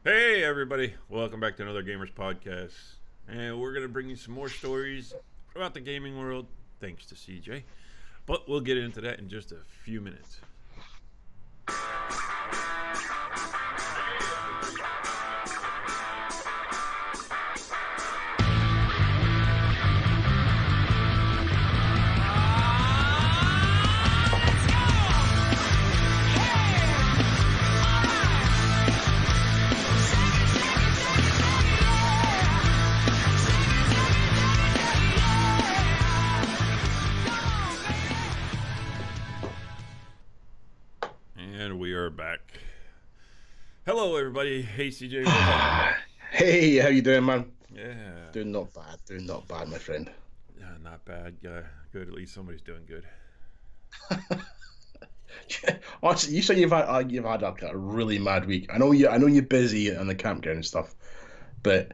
Hey everybody, welcome back to another Gamerz podcast. And we're going to bring you some more stories about the gaming world, thanks to CJ. But we'll get into that in just a few minutes. And we are back. Hello everybody. Hey CJ. Hey, how you doing, man? Yeah. Doing not bad, my friend. Yeah, not bad. Good. At least somebody's doing good. Honestly, you said you've had a really mad week. I know you're busy on the campground and stuff, but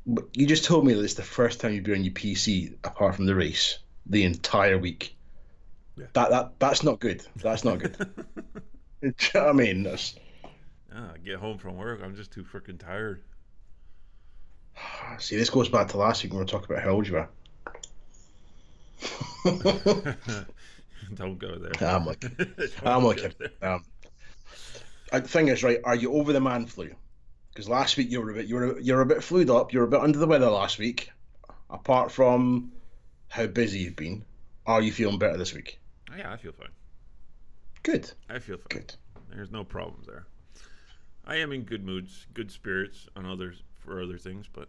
you just told me that it's the first time you've been on your PC apart from the race the entire week. Yeah. That's not good. That's not good. Do you know what I mean? I get home from work. I'm just too freaking tired. See, this goes back to last week when we were talking about how old you are. Don't go there. I'm like, the thing is, right? Are you over the man flu? Because last week you were a bit flued up. You were a bit under the weather last week. Apart from how busy you've been, are you feeling better this week? Yeah, I feel fine. Good. I feel fine. Good. There's no problems there. I am in good moods, good spirits on for other things, but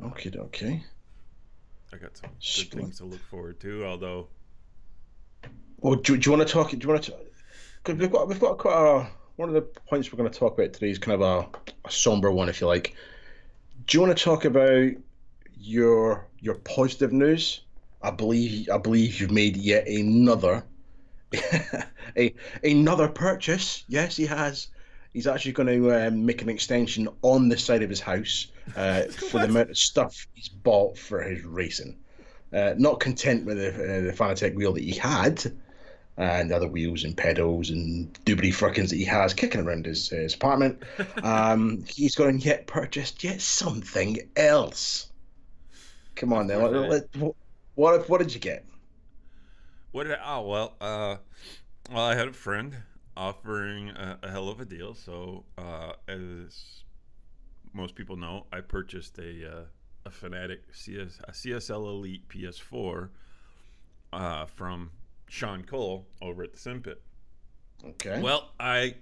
Okay. I got some good things to look forward to. Although, well, do you want to talk? Do you want to? Because we've got quite one of the points we're going to talk about today is kind of a somber one, if you like. Do you want to talk about your positive news? I believe you've made yet another another purchase. Yes, he has. He's actually going to make an extension on the side of his house for the amount of stuff he's bought for his racing. Not content with the Fanatec wheel that he had, and other wheels and pedals and doobly frikins that he has kicking around his apartment. He's going to purchased yet something else. Come on now. What did you get? Well, I had a friend offering a hell of a deal. So, as most people know, I purchased a Fanatic CSL Elite PS4 from Sean Cole over at the Sim Pit. Okay. Well, I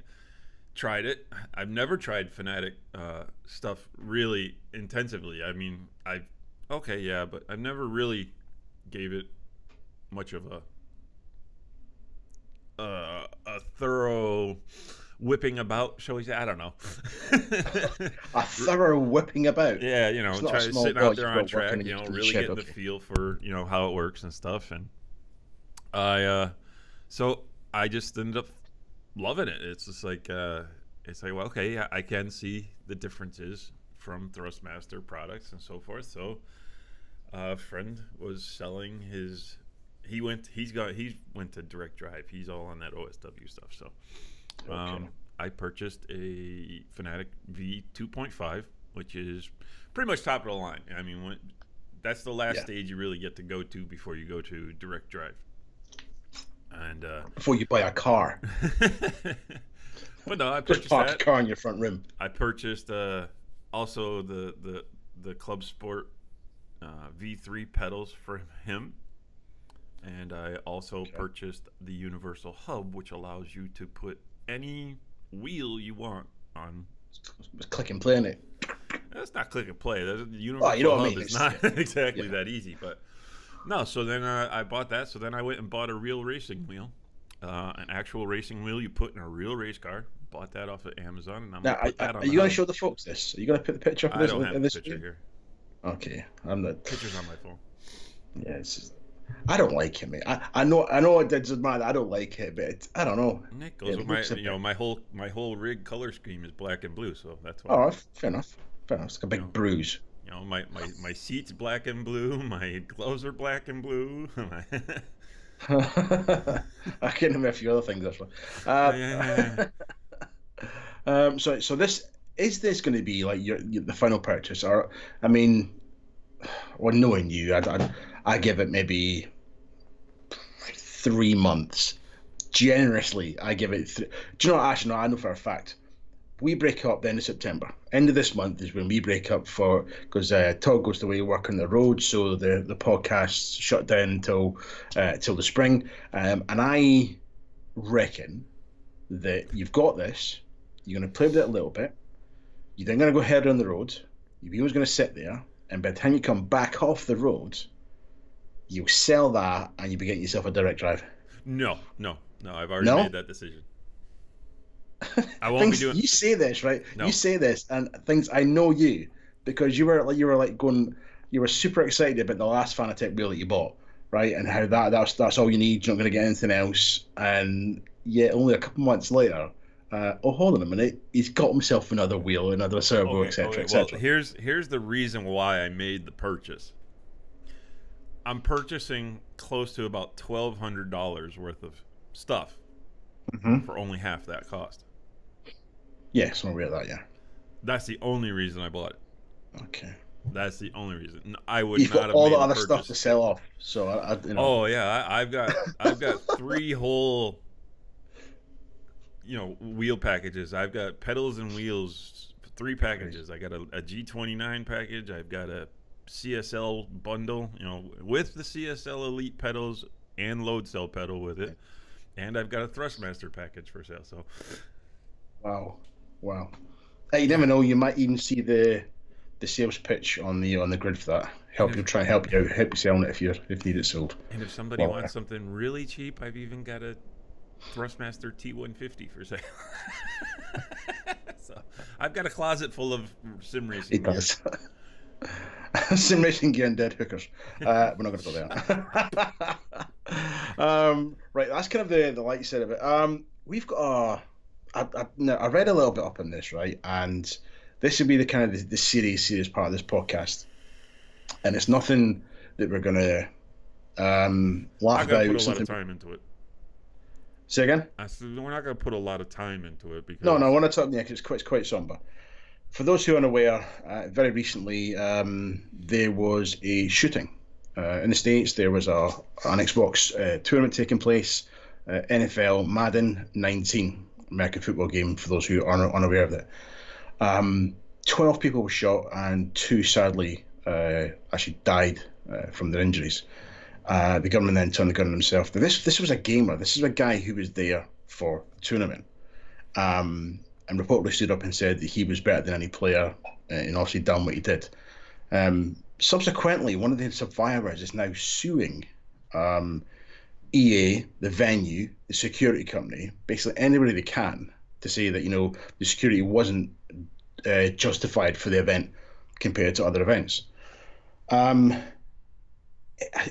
tried it. I've never tried Fanatic stuff really intensively. I mean, but I've never really gave it much of a thorough whipping about, shall we say? I don't know. A thorough whipping about. Yeah, sitting out there on track, really getting the okay. feel for how it works and stuff. And so I just ended up loving it. It's just like well, okay, yeah, I can see the differences from Thrustmaster products and so forth. So a friend was selling his. He went to Direct Drive. He's all on that OSW stuff. So, I purchased a Fanatic V 2.5, which is pretty much top of the line. I mean, that's the last stage you really get to go to before you go to Direct Drive. And before you buy a car. But no, I purchased just park a car in your front room. I purchased also the Club Sport V3 pedals for him. And I also purchased the Universal Hub, which allows you to put any wheel you want on. Just click and play on it. That's not click and play. The Universal Hub is not exactly that easy. But no, so then I bought that. So then I went and bought a real racing wheel, an actual racing wheel you put in a real race car. Bought that off of Amazon, and I'm gonna put that on. Are you going to show the folks this? Are you going to put the picture up of this? I don't have the picture here. Okay, I'm not. Picture's on my phone. Yeah, it's just, I don't like it, mate. I know it doesn't matter. I don't like it, but I don't know. And it goes with my whole rig color scheme is black and blue, so that's why. Oh, fair enough. It's like a big bruise. My seat's black and blue. My gloves are black and blue. I can't remember a few other things actually. So this is this going to be like the final purchase, or I mean, well, knowing you, I give it maybe 3 months. Generously, I give it. Do you know what? Actually, no, I know for a fact. We break up the end of September. End of this month is when we break up for because Todd goes away work on the road, so the podcasts shut down until the spring. And I reckon that you've got this. You're going to play with it a little bit. You're then going to go head on the road. Your wheel's going to sit there, and by the time you come back off the road, you'll sell that and you'll be getting yourself a direct drive. No, no, no. I've already No, made that decision. I won't be things doing. you say this right. You No. say this, and things I know you because you were like going. You were super excited about the last Fanatec wheel that you bought, right? And how that's all you need. You're not going to get anything else. And yet, only a couple months later, oh hold on a minute, he's got himself another wheel, another servo, Okay. etc., Okay. Well, etc. here's the reason why I made the purchase. I'm purchasing close to about $1,200 worth of stuff Mm-hmm. for only half that cost. Yes, I'm aware of that. Yeah. That's the only reason I bought it. Okay. That's the only reason. I would You've not got have all made the the other stuff to purchase. sell off, so you know. Oh yeah, I've got three whole wheel packages. I've got pedals and wheels, three packages. I got a G29 package. I've got a CSL bundle, with the CSL Elite pedals and load cell pedal with it, and I've got a Thrustmaster package for sale. So Wow, wow. Hey, you never know. You might even see the sales pitch on the grid for that. and Help you if try and help you out, help you selling it if you need it sold. and if somebody Well, wants something really cheap, I've even got a Thrustmaster T150 for sale. So I've got a closet full of sim racing it gear. does. Sim racing gear and dead hookers. We're not going to go there. Right, that's kind of the light side of it. We've got now, I read a little bit up on this, right, and this would be the kind of the serious part of this podcast, and it's nothing that we're going to laugh I'm gonna put about. a lot of Something. time into it. Say again? I said we're not gonna put a lot of time into it No, because no, I want to talk. Yeah, 'cause it's quite somber. For those who are unaware, very recently there was a shooting in the States. There was an Xbox tournament taking place, NFL Madden 19, American football game, for those who are unaware of it. 12 people were shot, and two sadly actually died from their injuries. The government then turned the gun on himself. Now, this was a gamer. This is a guy who was there for the tournament. And reportedly stood up and said that he was better than any player and obviously done what he did. Subsequently, one of the survivors is now suing EA, the venue, the security company, basically anybody they can, to say that the security wasn't justified for the event compared to other events.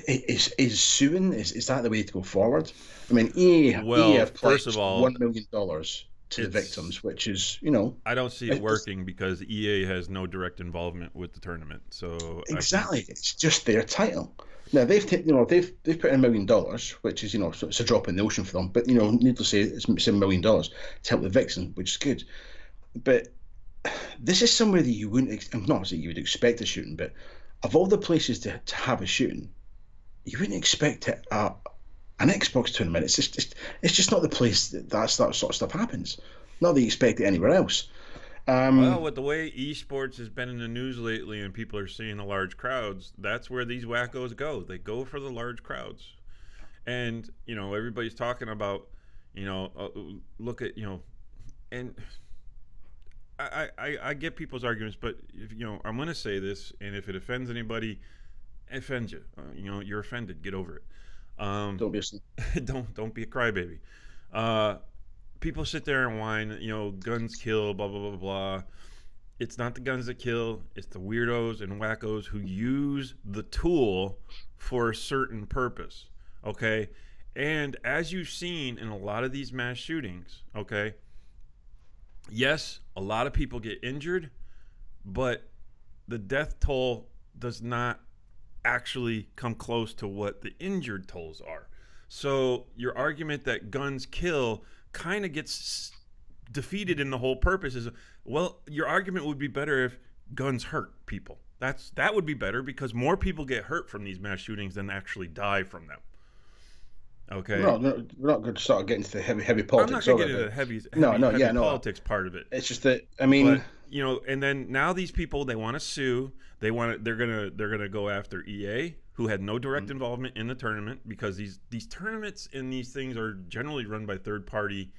Is suing is that the way to go forward? I mean, EA well, have first pledged of all, $1 million to the it's victims, which is I don't see it it's working because EA has no direct involvement with the tournament. So I think exactly, it's just their title. Now they've put in $1 million, which is so it's a drop in the ocean for them. But needless to say, it's $1 million to help the victims, which is good. But this is somewhere that you wouldn't not that you would expect a shooting, but of all the places to have a shooting, you wouldn't expect it at an Xbox tournament. It's just not the place that sort of stuff happens. Not that you expect it anywhere else. well, with the way esports has been in the news lately and people are seeing the large crowds, that's where these wackos go. They go for the large crowds. And, everybody's talking about, look at, and I get people's arguments, but if, I'm going to say this, and if it offends anybody, it offends you. You're offended. Get over it. Don't be a don't be a crybaby. People sit there and whine, guns kill, blah blah blah blah. It's not the guns that kill. It's the weirdos and wackos who use the tool for a certain purpose. Okay, and as you've seen in a lot of these mass shootings, okay. Yes, a lot of people get injured, but the death toll does not actually come close to what the injured tolls are. So your argument that guns kill kind of gets defeated in the whole purpose. Is, well, your argument would be better if guns hurt people. That would be better because more people get hurt from these mass shootings than actually die from them. Okay. No, we're not going to start getting into the heavy politics. I'm not going to get into the heavy politics part of it. It's just that, I mean, but, you know, and then now these people, they want to sue. They're gonna go after EA, who had no direct involvement in the tournament, because these tournaments and these things are generally run by third party.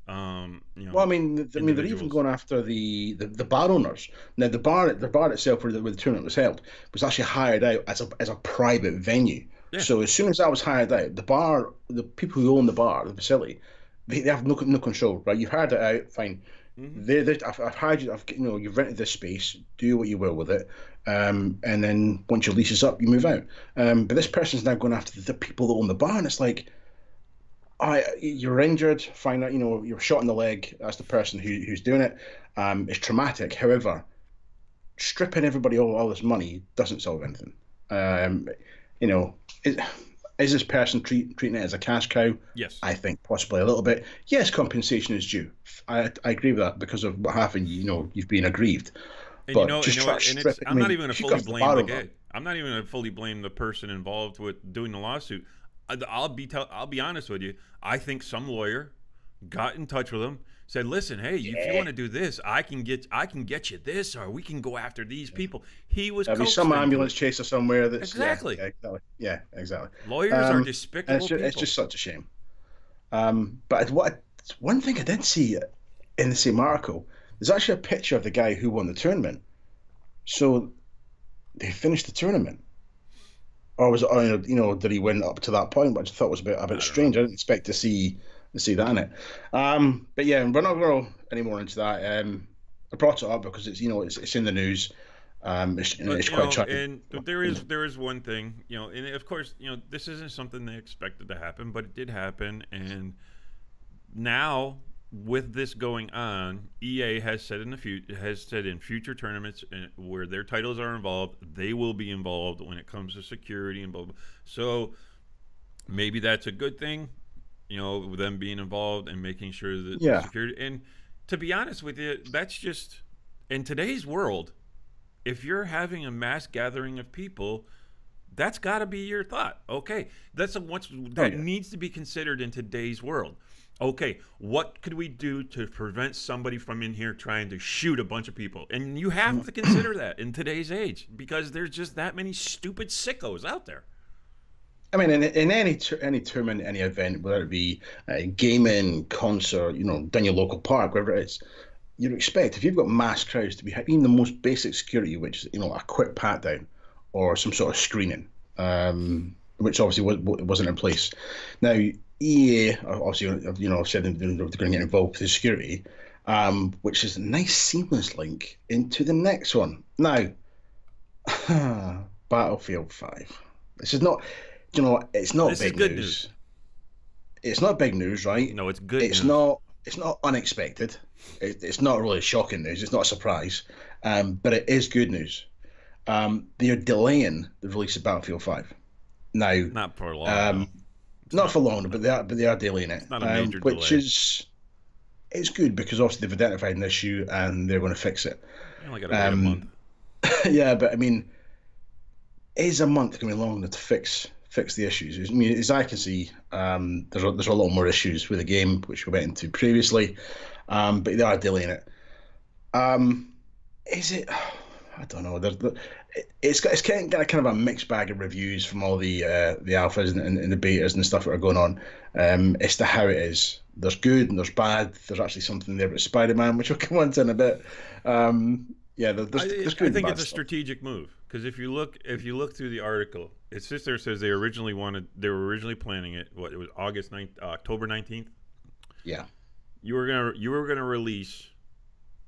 You know, well, I mean, they're even going after the bar owners. Now, the bar itself, where the tournament was held, was actually hired out as a private venue. Yeah. So as soon as that was hired out, the people who own the bar, the facility, they have no control, right? You've hired it out, fine. I've hired you. You've rented this space. Do what you will with it, and then once your lease is up, you move out. But this person's now going after the people that own the bar, and it's like, you're injured. Fine, you're shot in the leg. That's the person who's doing it. It's traumatic. However, stripping everybody all this money doesn't solve anything. Is this person treating it as a cash cow? Yes. I think possibly a little bit. Yes, compensation is due. I agree with that because of what happened. You've been aggrieved. And I'm not even going to fully blame the guy. I'm not even going to fully blame the person involved with doing the lawsuit. I'll be honest with you. I think some lawyer got in touch with him, said, "Listen, hey, if you want to do this, I can get you this, or we can go after these people." He was. There'll be some ambulance chaser somewhere. That's exactly. Yeah, exactly. Lawyers are despicable people. It's just such a shame. But one thing I did see in the same article, there's actually a picture of the guy who won the tournament. So they finished the tournament. Or was it, did he win up to that point? Which I thought was a bit strange. I didn't expect to see that in it. But yeah, we're not going to go any more into that. I brought it up because it's in the news. It's quite shocking. And there is one thing, and of course, this isn't something they expected to happen, but it did happen. And now, with this going on, EA has said in future tournaments where their titles are involved, they will be involved when it comes to security and blah blah. So maybe that's a good thing, them being involved and making sure that security. And to be honest with you, that's just in today's world. If you're having a mass gathering of people, that's got to be your thought. Okay, that needs to be considered in today's world. Okay, what could we do to prevent somebody from in here trying to shoot a bunch of people? And you have to consider that in today's age, because there's just that many stupid sickos out there. I mean, in any tournament, any event, whether it be a gaming, concert, down your local park, wherever it is, you'd expect, if you've got mass crowds, to be even the most basic security, which is, a quick pat down or some sort of screening, which obviously wasn't in place. Now, EA obviously, said they're going to get involved with the security, which is a nice seamless link into the next one. Now, Battlefield 5. This is not, it's not big news. It's not big news, right? No, it's good. It's news. It's not unexpected. It's not really shocking news. It's not a surprise, but it is good news. They are delaying the release of Battlefield 5. Now, not for long. Not for long, but they are delaying it. It's not a major which delay. It's good because obviously they've identified an issue and they're going to fix it. You only got to wait a month. Yeah, but I mean, is a month going to be long enough to fix the issues? I mean, as I can see, there's a lot more issues with the game, which we went into previously, but they are delaying it. Is it? I don't know. It's kind of a mixed bag of reviews from all the alphas and the betas and stuff that are going on as to how it is. There's good and there's bad. There's actually something there about Spider-Man, which we'll come on to in a bit. There's good. I think it's a strategic move, because if you look through the article, it says they were originally planning it. It was October 19th. Yeah. You were gonna release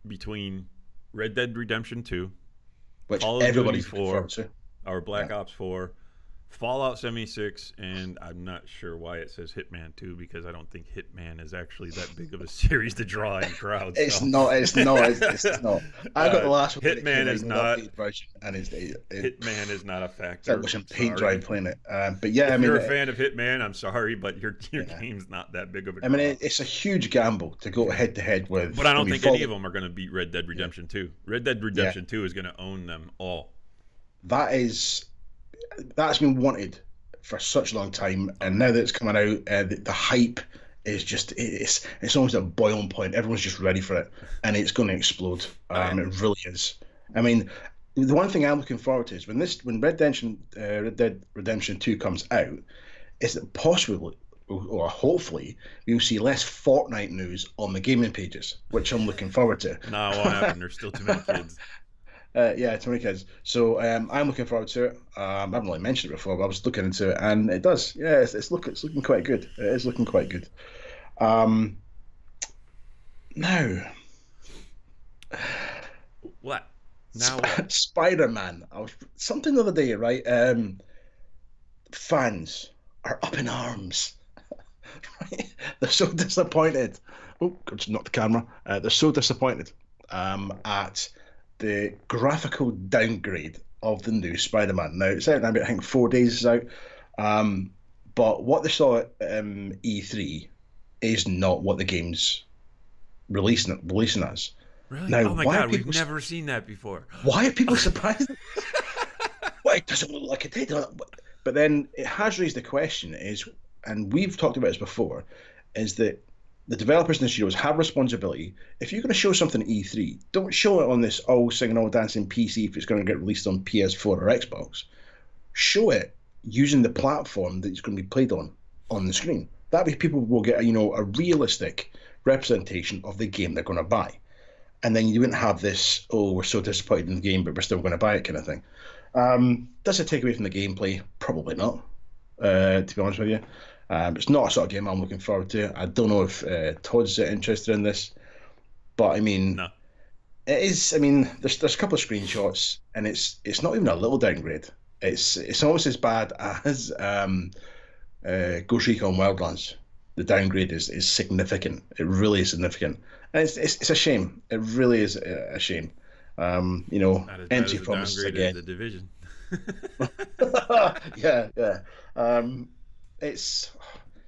between Red Dead Redemption 2, which Call of everybody's Duty 4, to. or Black Ops 4, Fallout 76, and I'm not sure why it says Hitman 2 because I don't think Hitman is actually that big of a series to draw in crowds. It's So. not. It's not. It's not. I got the last one when it Hitman came out, is the not. updated version, and Hitman is not a it's like factor. watching paint Sorry. dry playing it. But yeah, If I mean, you're a fan of Hitman, I'm sorry, but your yeah. game's not that big of a I draw. mean, it's a huge gamble to go head to head with. But I don't mean, think any of them are going to beat Red Dead Yeah. Redemption 2. Red Dead Redemption 2 is going to own them all. That's been wanted for such a long time, and now that it's coming out, the hype is just it's almost at a boiling point. Everyone's just ready for it, and it's going to explode. It really is. I mean, the one thing I'm looking forward to is when Red Dead Redemption 2 comes out, is that possibly or hopefully we'll see less Fortnite news on the gaming pages, which I'm looking forward to. No, it won't happen. There's still too many kids. Yeah, too many kids. So I'm looking forward to it. I haven't really mentioned it before, but I was looking into it, and it does. Yeah, it's looking quite good. It is looking quite good. Now, What? Now what? Spider-Man. I was something the other day, right? Fans are up in arms. Right? They're so disappointed. Oh, I just knocked the camera. They're so disappointed at the graphical downgrade of the new Spider-Man. Now, it's out now, I think 4 days is out. But what they saw at E3 is not what the game's releasing as. Really? Now, oh my why are god, we've people never seen that before. Why are people surprised? Well, it doesn't look like it did. But then it has raised the question is, and we've talked about this before, is that the developers in the studios have responsibility. If you're going to show something at E3, don't show it on this all singing, all dancing PC if it's going to get released on PS4 or Xbox. Show it using the platform that it's going to be played on the screen. That way people will get a realistic representation of the game they're going to buy. And then you wouldn't have this, oh, we're so disappointed in the game, but we're still going to buy it kind of thing. Does it take away from the gameplay? Probably not, to be honest with you. It's not a sort of game I'm looking forward to. I don't know if Todd's interested in this, but I mean, No. it is. I mean, there's a couple of screenshots, and it's not even a little downgrade. It's almost as bad as Ghost Recon Wildlands. The downgrade is significant. It really is significant, and it's a shame. It really is a shame. Not as bad Empty as the promises downgrade again. of the Division. Yeah. It's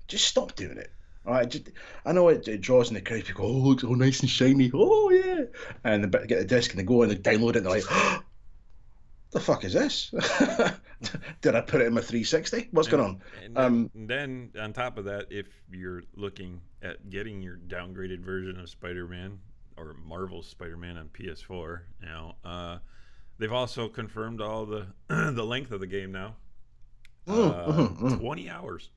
just stop doing it. All right, I know it draws in the crowd. People go, oh, it looks all nice and shiny. Oh yeah, and they get the disc and they go and they download it. And they're like, oh, the fuck is this? Did I put it in my 360? What's going on? And then on top of that, if you're looking at getting your downgraded version of Spider-Man or Marvel's Spider-Man on PS4, they've also confirmed all the the length of the game now. 20 hours.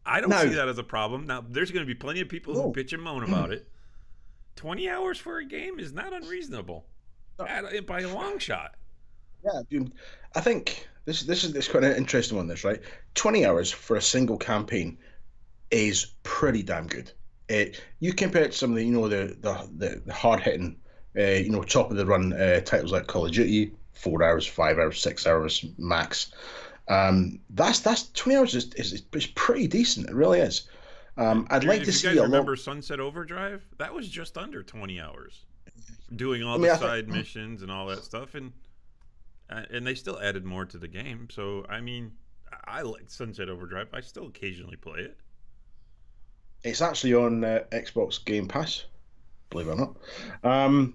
I don't see that as a problem. Now, there's going to be plenty of people who bitch and moan about it. 20 hours for a game is not unreasonable by a long shot. Yeah, I think this is quite an interesting one. This right, 20 hours for a single campaign is pretty damn good. You compare it to some of the hard hitting, top of the run titles like Call of Duty, 4 hours, 5 hours, 6 hours max. That's 20 hours is pretty decent. It really is. I'd like to see you guys remember Sunset Overdrive? That was just under 20 hours, doing all the side missions and all that stuff, and they still added more to the game. So I mean, I like Sunset Overdrive. I still occasionally play it. It's actually on Xbox Game Pass, believe it or not.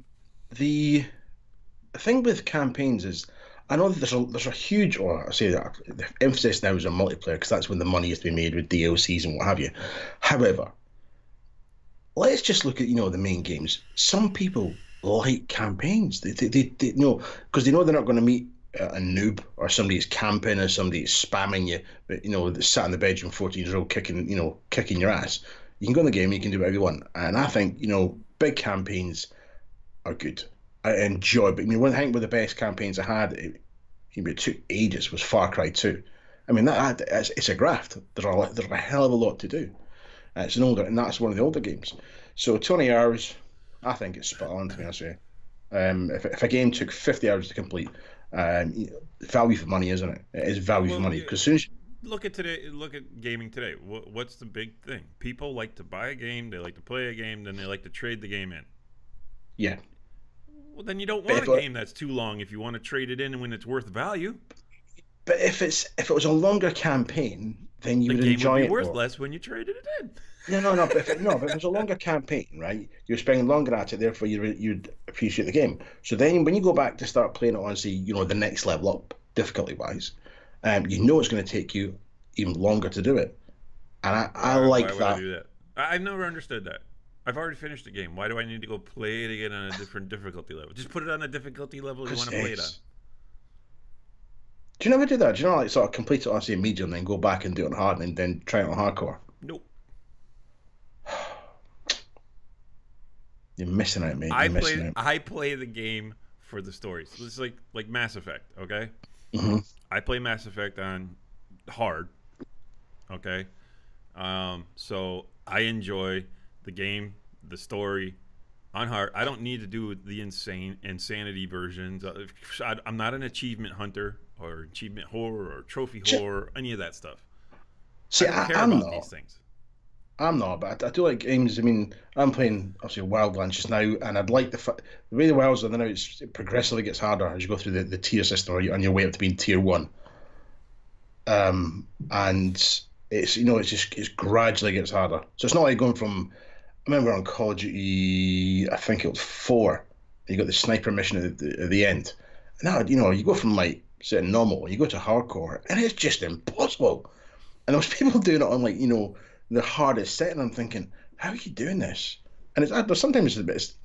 The thing with campaigns is, I know that there's a huge, or I say that the emphasis now is on multiplayer because that's when the money is to be made with DLCs and what have you. However, let's just look at the main games. Some people like campaigns. They know because they know they're not going to meet a noob or somebody who's camping or somebody who's spamming you, but that's sat in the bedroom, 14-year-old kicking your ass. You can go in the game and you can do whatever you want. And I think big campaigns are good. I enjoy, but one thing with the best campaigns I had, it took ages, was Far Cry 2. I mean, it's a graft. There's a hell of a lot to do. It's an older, and that's one of the older games. So 20 hours, I think it's spot on, to be honest with you. If a game took 50 hours to complete, Value for money, isn't it? It is Yeah, value for well, money yeah, because soon as look at today. Look at gaming today. What's the big thing? People like to buy a game, they like to play a game, then they like to trade the game in. yeah, Well, then you don't but want a game that's too long if you want to trade it in when it's worth value. if it was a longer campaign, then you The would game would enjoy be it worth more. less when you traded it in. No. But if it was a longer campaign, right? You're spending longer at it, therefore you'd appreciate the game. So then, when you go back to start playing it on, say, the next level up, difficulty wise, you know it's going to take you even longer to do it, and I Why like would I that. do that? I've never understood that. I've already finished the game. Why do I need to go play it again on a different difficulty level? Just put it on the difficulty level you Because want to play it on. it's. Do you never do that? Do you know, like, sort of complete it on, say, medium, then go back and do it on hard, and then try it on hardcore? Nope. You're missing out, mate. You're missing out. I play the game for the stories. So it's like Mass Effect. Okay. Hmm. I play Mass Effect on hard. Okay. So I enjoy the game, the story on hard. I don't need to do the insanity versions. I'm not an achievement hunter or achievement whore or trophy whore, any of that stuff. I See, don't care I'm about these not. things. I'm not, but I do like games. I mean, I'm playing obviously Wildlands just now, and I'd like the way the Wilds are now. It progressively gets harder as you go through the tier system, or on your way up to being tier one. And it's gradually gets harder. So it's not like going from. I remember on Call of Duty, I think it was 4. You got the sniper mission at the end. Now you go from like say normal, you go to hardcore, and it's just impossible. And there's people doing it on like the hardest setting. I'm thinking, how are you doing this? And there's sometimes it's a bit,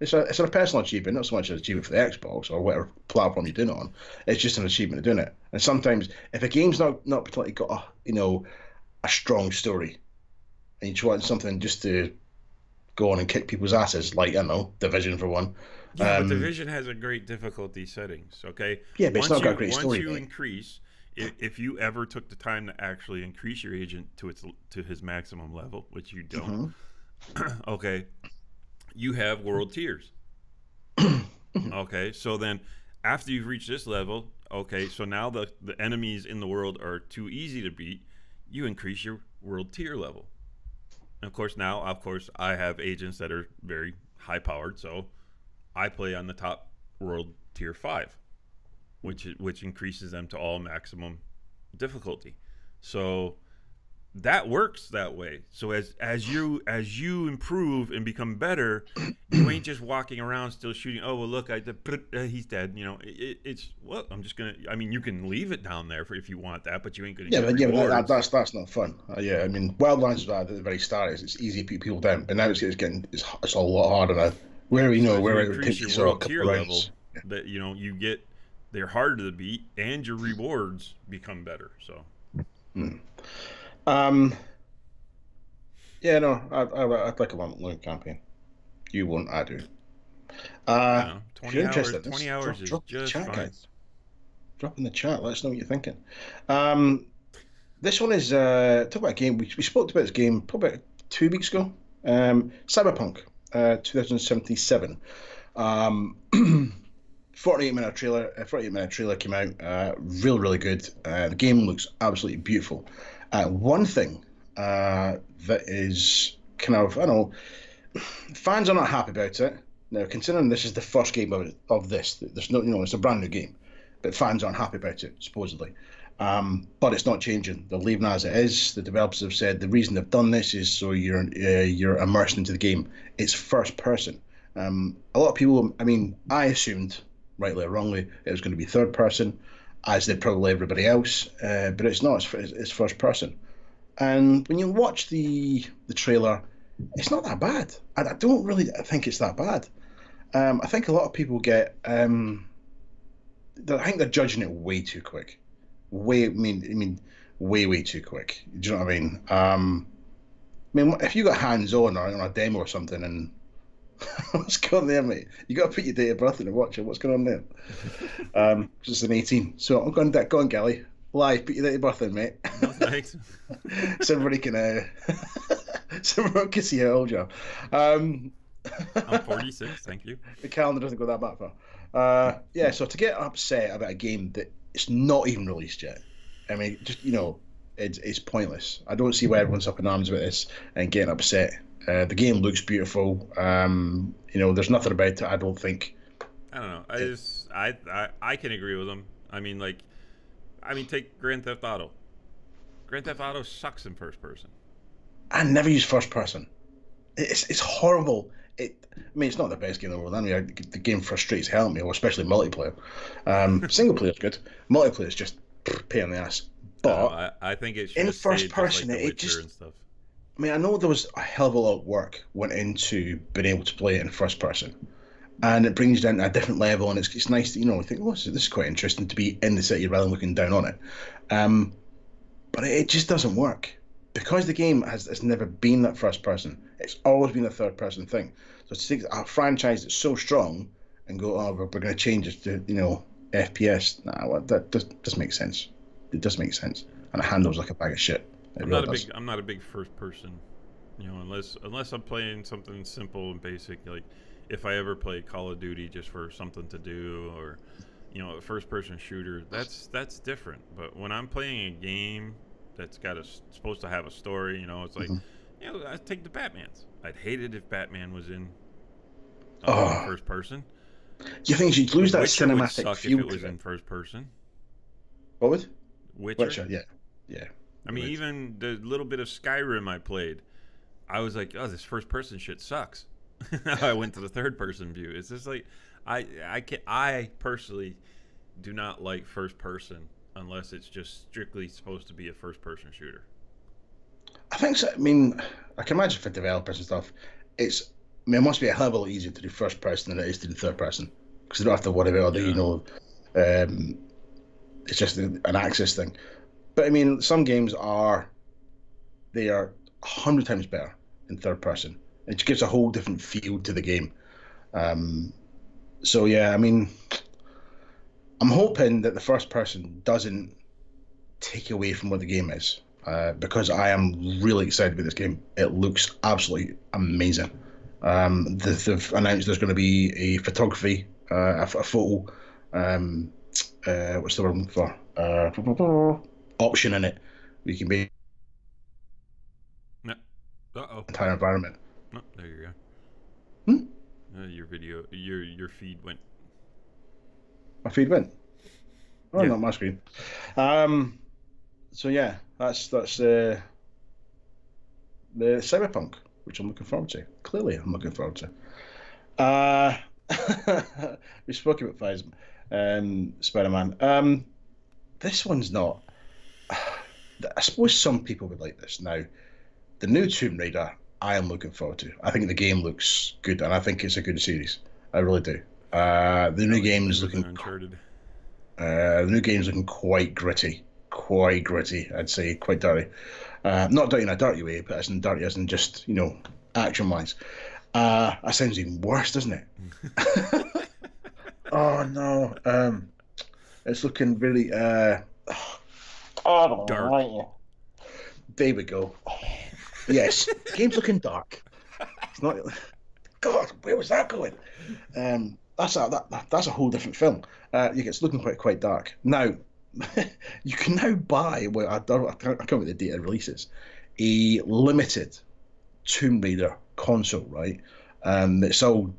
it's a personal achievement, not so much an achievement for the Xbox or whatever platform you're doing it on. It's just an achievement of doing it. And sometimes if a game's not particularly got a strong story, and you just want something just to go on and kick people's asses, like I don't know, Division for one. Yeah, but Um, Division has a great difficulty settings. Okay, yeah, but it's not got a great once story, you mate. increase, if you ever took the time to actually increase your agent to his maximum level, which you don't, Hmm. okay, you have world tiers. Okay, so then after you've reached this level, okay, so now the enemies in the world are too easy to beat. You increase your world tier level. And of course, now, of course, I have agents that are very high powered, so I play on the top world tier 5, which increases them to all maximum difficulty. So that works that way. So as you improve and become better, you ain't just walking around still shooting. Oh well, look, he's dead. It's well, I'm just gonna. I mean, you can leave it down there if you want that, but you ain't gonna Yeah, get but rewards. that's not fun. Yeah, I mean, Wildlands was at the very start. It's easy to put people down, but now it's a lot harder now. Yeah. So as you Where it would increase take you your sort of a world couple tier of level, rounds. that you get they're harder to beat, and your rewards become better. Hmm. Um, yeah, no, I'd like a long campaign. You won't, I do. If you're 20 hours. interested, 20 let's hours is drop in the just chat, fine. guys. Drop in the chat. Let us know what you're thinking. Um, this one is talk about a game. We spoke about this game probably about 2 weeks ago. Cyberpunk 2077. Um, 48-minute trailer. 48-minute trailer came out. Really good. The game looks absolutely beautiful. One thing that is kind of I don't know. Fans are not happy about it. Now, considering this is the first game of this, there's no, it's a brand new game, but fans aren't happy about it, supposedly. But it's not changing. They're leaving it as it is. The developers have said the reason they've done this is so you're immersed into the game. It's first person. A lot of people, I mean, I assumed, rightly or wrongly, it was going to be third person, as did probably everybody else. But it's not. It's first person. And when you watch the trailer, it's not that bad. I don't really think it's that bad. I think a lot of people I think they're judging it way too quick. Way too quick. Do you know what I mean? If you got hands on or on a demo or something, and what's going on there, mate? You got to put your date of birth in and watch it. What's going on there? 'Cause it's an 18. So I'm going that. Go on, Gally. Live. Put your date of birth in, mate. No thanks. so everybody can, so everyone can see how old you are. I'm 46. Thank you. The calendar doesn't go that back far. Yeah, so to get upset about a game that it's not even released yet, I mean, just it's pointless. I don't see why everyone's up in arms about this and getting upset. The game looks beautiful. There's nothing about it I don't think. I don't know. I can agree with them. Take Grand Theft Auto. Grand Theft Auto sucks in first person. I never use first person. It's horrible. It's not the best game in the world. I mean, the game frustrates hell out of me, especially multiplayer. Single player is good. Multiplayer is just pain in the ass. But I think it should in first person, like it just. And stuff. I mean, I know there was a hell of a lot of work went into being able to play it in first person, and it brings you down to a different level. And it's nice to think, oh, this is quite interesting to be in the city rather than looking down on it. But it just doesn't work because the game has never been that first person. It's always been a third person thing. So to take a franchise that's so strong and go, oh, we're going to change it to FPS. That doesn't make sense. It does make sense, and it handles like a bag of shit. I'm not a big first person, unless I'm playing something simple and basic. Like if I ever play Call of Duty just for something to do, or a first person shooter, that's different. But when I'm playing a game that's supposed to have a story, it's like, I take the Batmans. I'd hate it if Batman was in first person. You think you'd lose that Witcher cinematic would suck feel if it was to it? in first person. What would? Witcher, yeah. I mean, even the little bit of Skyrim I played, I was like, oh, this first person shit sucks. I went to the third person view. It's just like I personally do not like first person unless it's just strictly supposed to be a first person shooter. I think so. I mean, I can imagine for developers and stuff, it must be a hell of a lot easier to do first person than it is to do third person because you don't have to worry about it's just an access thing. But I mean, some games are 100 times better in third person. It just gives a whole different feel to the game. So yeah, I mean, I'm hoping that the first person doesn't take away from what the game is, because I am really excited about this game. It looks absolutely amazing. They've announced there's going to be a photography, a photo. What's the word I'm looking for? Option in it. We can be entire environment. No, there you go. Your video, your feed went. My feed went. Oh, Yeah. not my screen. So yeah, that's the Cyberpunk, which I'm looking forward to. Clearly, I'm looking forward to. We spoke about Spider-Man. This one's not. I suppose some people would like this. Now, the new Tomb Raider, I am looking forward to. I think the game looks good, and I think it's a good series. I really do. The new game's looking. Uncharted. The new game's looking quite gritty. I'd say quite dirty. Not dirty in a dirty way, but as in dirty as in just action-wise. That sounds even worse, doesn't it? Oh no. It's looking really Dark. There we go. Yes, game's looking dark. It's not. God, where was that going? That's a whole different film. It's looking quite dark now. You can now buy. Well, I can't remember the date it releases. A limited Tomb Raider console, right? It's all,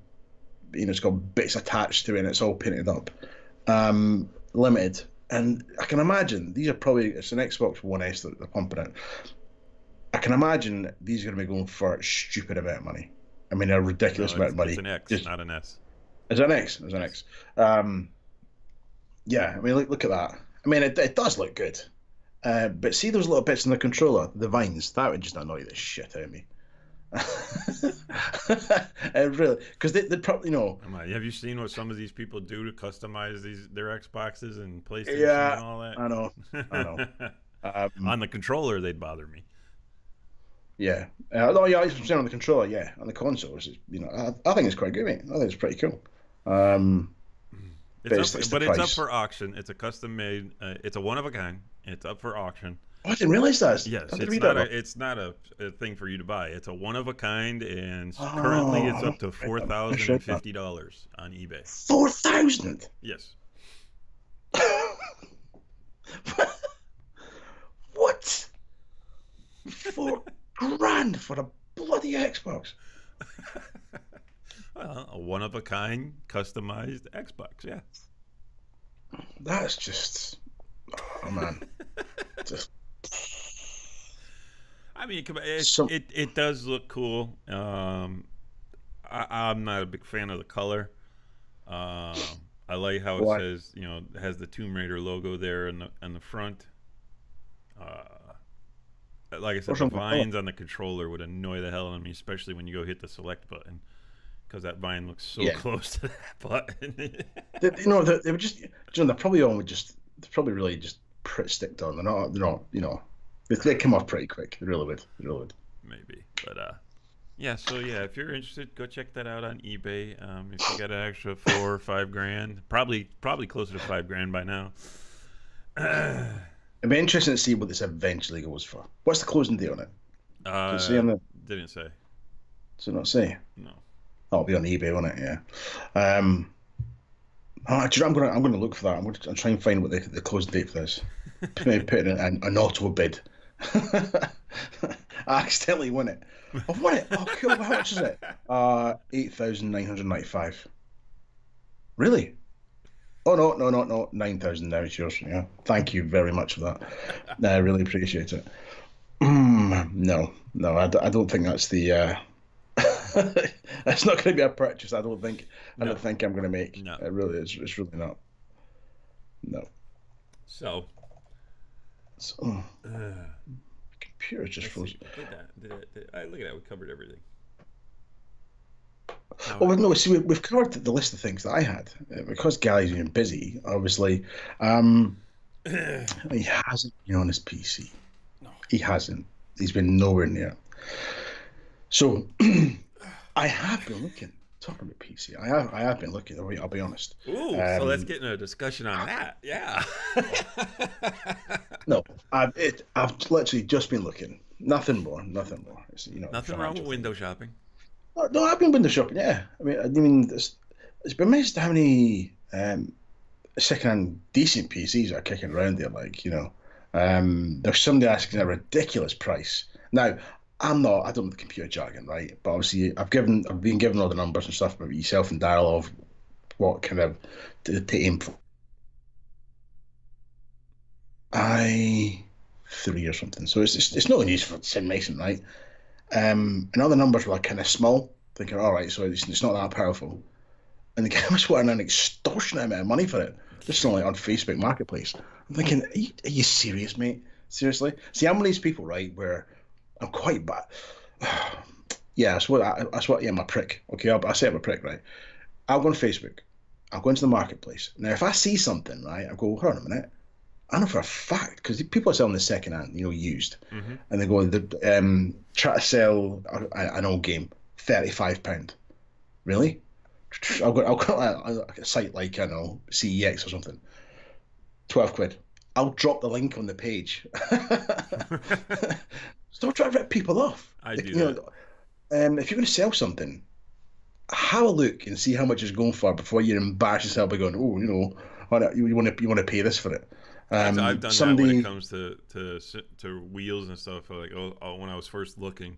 it's got bits attached to it, and it's all painted up. Limited, and I can imagine it's an Xbox One S that they're pumping out. I can imagine these are going to be going for a stupid amount of money. I mean, a ridiculous amount of money. It's an X, not an S. It's an X. It's an X. Yeah, I mean, look at that. I mean, it does look good. But see those little bits in the controller, the vines, that would just annoy the shit out of me. Really, because they probably Have you seen what some of these people do to customize their Xboxes and PlayStation and all that? I know. On the controller, they'd bother me. Yeah. I'm saying on the controller, yeah. On the consoles, I think it's quite good, mate. I think it's pretty cool. It's up for auction. It's a custom made. It's a one of a kind. It's up for auction. Oh, I didn't realize that. I Yes, didn't read that one. it's not a thing for you to buy. It's a one of a kind, and currently Oh, it's I up must to write four that. I thousand should and that. fifty dollars on eBay. 4,000. Yes. What? 4 grand for a bloody Xbox? Well, a one of a kind customized Xbox. Yeah. That's just, oh man, just I mean, some. it does look cool. I'm not a big fan of the color. Um, I like how it Why? says, it has the Tomb Raider logo there in the front. Uh, like I said, What's the wrong with the color? vines on the controller would annoy the hell out of me, especially when you go hit the select button, because that vine looks so Yeah, close to that button. they would just, they're probably all just, they're probably really just sticked on. They're not, they come off pretty quick. They really would. They really would. Maybe, but yeah. So yeah, if you're interested, go check that out on eBay. If you got an extra 4 or 5 grand, probably closer to 5 grand by now. It'd be interesting to see what this eventually goes for. What's the closing date on it? Does it say uh, on the? didn't say. Does it not say? No. That'll be on eBay, won't it? Yeah. Um. Do you know, I'm gonna look for that. I'm try and find what the closing date for this. Maybe put in an auto bid. I accidentally won it. I've won it. Oh, cool. How much is it? 8,995. Really? Oh no, no, no, no. 9,000 now. It's yours. Yeah. Thank you very much for that. I really appreciate it. No, no. I don't think that's the. That's not going to be a purchase. I don't think. I don't No. think I'm going to make. No. It really is. It's really not. No. So, So, uh, computer just let's froze. see. Look at that. We covered everything. Now, Oh well, no. See, we've covered the list of things that I had because Gary's been busy. Obviously, um, no. he hasn't been on his PC. He hasn't. He's been nowhere near. So, I have been looking. Talking about PC, I have been looking. I'll be honest. Ooh, so let's Um, get into a discussion on that. Yeah. no, I've literally just been looking. Nothing more. Nothing more. It's Nothing wrong with financial thing. window shopping. No, I've been window shopping. Yeah, I mean, it's been amazed how many second-hand decent PCs are kicking around there. Like, there's somebody asking a ridiculous price. Now, I don't know the computer jargon, right? But obviously, I've been given all the numbers and stuff about yourself and Daryl of what kind of to aim for. I3 or something. So it's not used for Sim Mason, right? And all the numbers were kind of small. Thinking, all right, so it's not that powerful. And the guy was wanting an extortionate amount of money for it, just only on Facebook Marketplace. I'm thinking, are you serious, mate? Seriously? See, I'm one of these people, right, where I'm quite bad. Yeah, yeah, I'm a prick. Okay, I say I'm a prick, right? I'll go on Facebook. I'll go into the marketplace. Now, if I see something, right, I'll go, hold on a minute. I know for a fact, because people are selling this secondhand, used, Mm-hmm. and they go, try to sell an old game, £35. Really? I'll go a site like, I don't know, CEX or something, 12 quid. I'll drop the link on the page. Stop trying to rip people off. I Like, do that. if you're going to sell something, have a look and see how much it's going for before you embarrass yourself by going, oh, you want to pay this for it. I've done that when it Somebody, comes to wheels and stuff. Like, when I was first looking,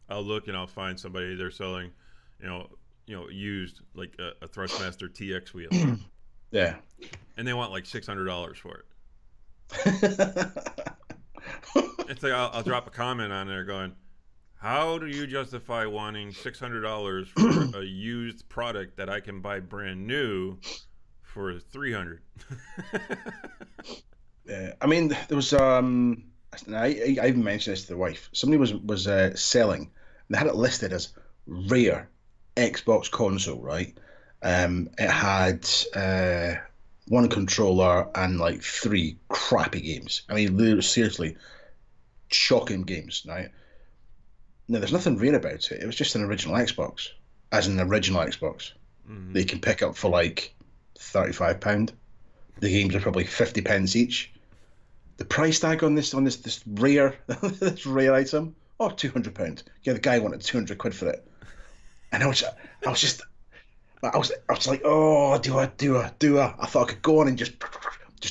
I'll look and I'll find somebody they're selling, you know, used like a Thrustmaster TX wheel, yeah. and they want like $600 for it. It's like I'll drop a comment on there going, "How do you justify wanting $600 for a used product that I can buy brand new for 300?" Yeah, I mean, there was I even mentioned this to the wife. Somebody was selling, and they had it listed as rare Xbox console, right? It had one controller and like three crappy games. I mean, they were seriously shocking games, right? Now, there's nothing rare about it. It was just an original Xbox, as an original Xbox. Hmm. They can pick up for like £35. The games are probably 50 pence each. the price tag on this rare this rare item. Oh, £200. Yeah, the guy wanted 200 quid for it, and I was just I was like, oh, do I? I thought I could go on and just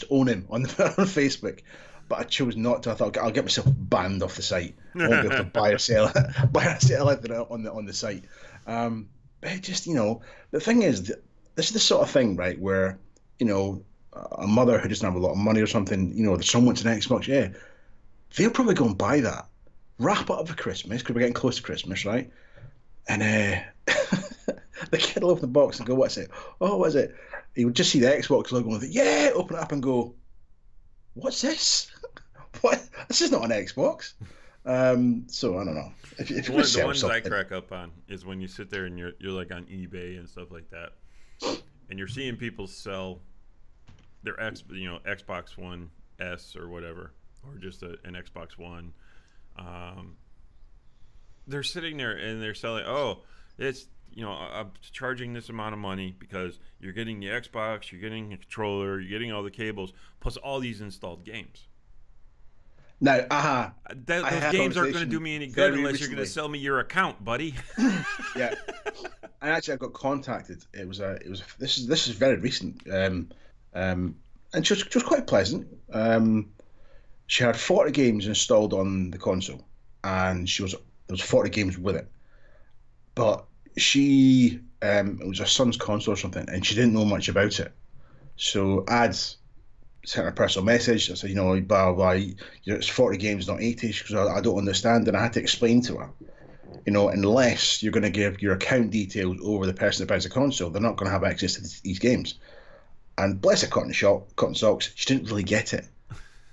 own him on on Facebook, but I chose not to. I thought I'll get myself banned off the site. I won't be able to buy or sell anything on the site. But it just, the thing is, this is the sort of thing, right, where a mother who doesn't have a lot of money or something, there's someone wants an Xbox, yeah, they'll probably go and buy that, wrap it up for Christmas because we're getting close to Christmas, right? And the kid will open the box and go, "What's it? Oh, what is it?" He would just see the Xbox logo and think, "Yeah!" Open it up and go, "What's this? What? This is not an Xbox." So I don't know. If you the ones I crack up on is when you sit there and you're like on eBay and stuff like that, and you're seeing people sell their Xbox One S or whatever, or just an Xbox One. They're sitting there and they're selling. Oh, it's I'm charging this amount of money because you're getting the Xbox, you're getting a controller, you're getting all the cables, plus all these installed games. Now, those games aren't going to do me any good unless you're going to sell me your account, buddy. Yeah, and actually, I got contacted. This is very recent, and she was quite pleasant. She had 40 games installed on the console, and there was 40 games with it, but it was her son's console or something, and she didn't know much about it. So I'd sent her a personal message. I said, blah, blah, it's 40 games, not 80, because I don't understand. And I had to explain to her, unless you're going to give your account details over the person that buys the console, they're not going to have access to these games. And bless her cotton socks, she didn't really get it.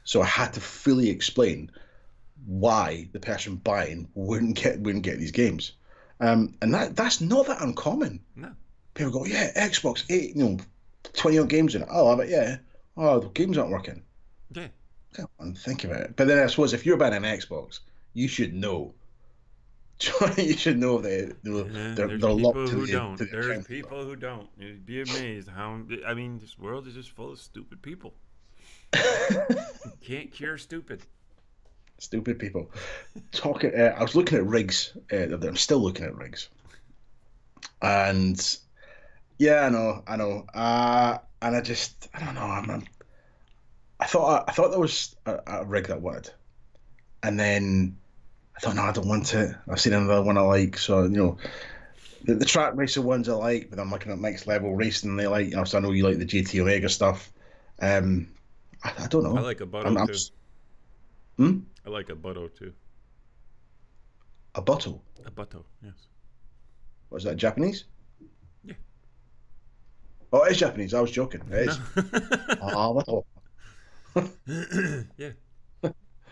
So I had to fully explain why the person buying wouldn't get these games. And that's not that uncommon. No. People go, yeah, Xbox 8, 20 odd games in it. Oh, but yeah. Oh, the games aren't working. Yeah. Come on, think about it. But then I suppose if you're buying an Xbox, you should know. You should know that they're locked to the There's people who don't. You'd be amazed how. I mean, this world is just full of stupid people. You can't cure stupid. Stupid people. I was looking at rigs. I'm still looking at rigs. And yeah, I know. And I don't know. I thought there was a rig that I wanted, and then I thought, no, I don't want it. I've seen another one I like, so the track racer ones I like, but I'm looking at next level racing. They like, so I know you like the GT Omega stuff. I don't know. I like a Butto too. I like a Butto too. A Butto? A Butto, yes. What is that, Japanese? Yeah. Oh, it is Japanese. I was joking. It is. No. Butto. Yeah.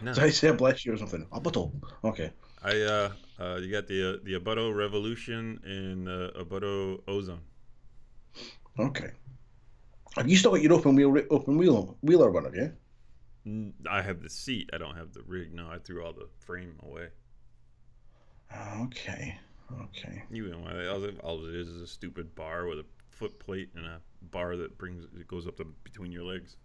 No. Did I say bless you or something? A Butto. Okay. You got the Abutto Revolution and Abutto Ozone. Okay. Have you still got your open wheeler one, have you? I have the seat. I don't have the rig. No, I threw all the frame away. Okay. All it is a stupid bar with a foot plate and a bar that goes up between your legs.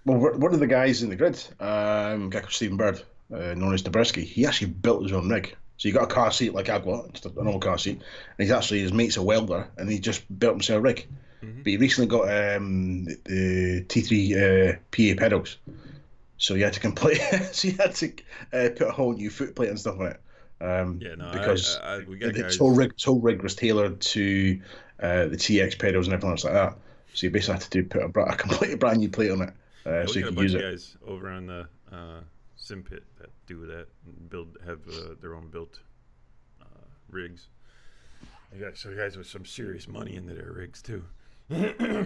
Well, one of the guys in the grid, a guy called Stephen Bird, known as Dabrisky, he actually built his own rig. So you got a car seat like I've got, just a normal car seat, and his mate's a welder, and he just built himself a rig. Mm-hmm. But he recently got the T3 PA pedals, so he had to put a whole new foot plate and stuff on it. Because we got the whole rig was tailored to the TX pedals and everything else like that. So you basically had to put a completely brand new plate on it. So you got a can bunch use of it. guys over on the sim pit that do that and have their own built rigs. So guys with some serious money into their rigs too. Yeah.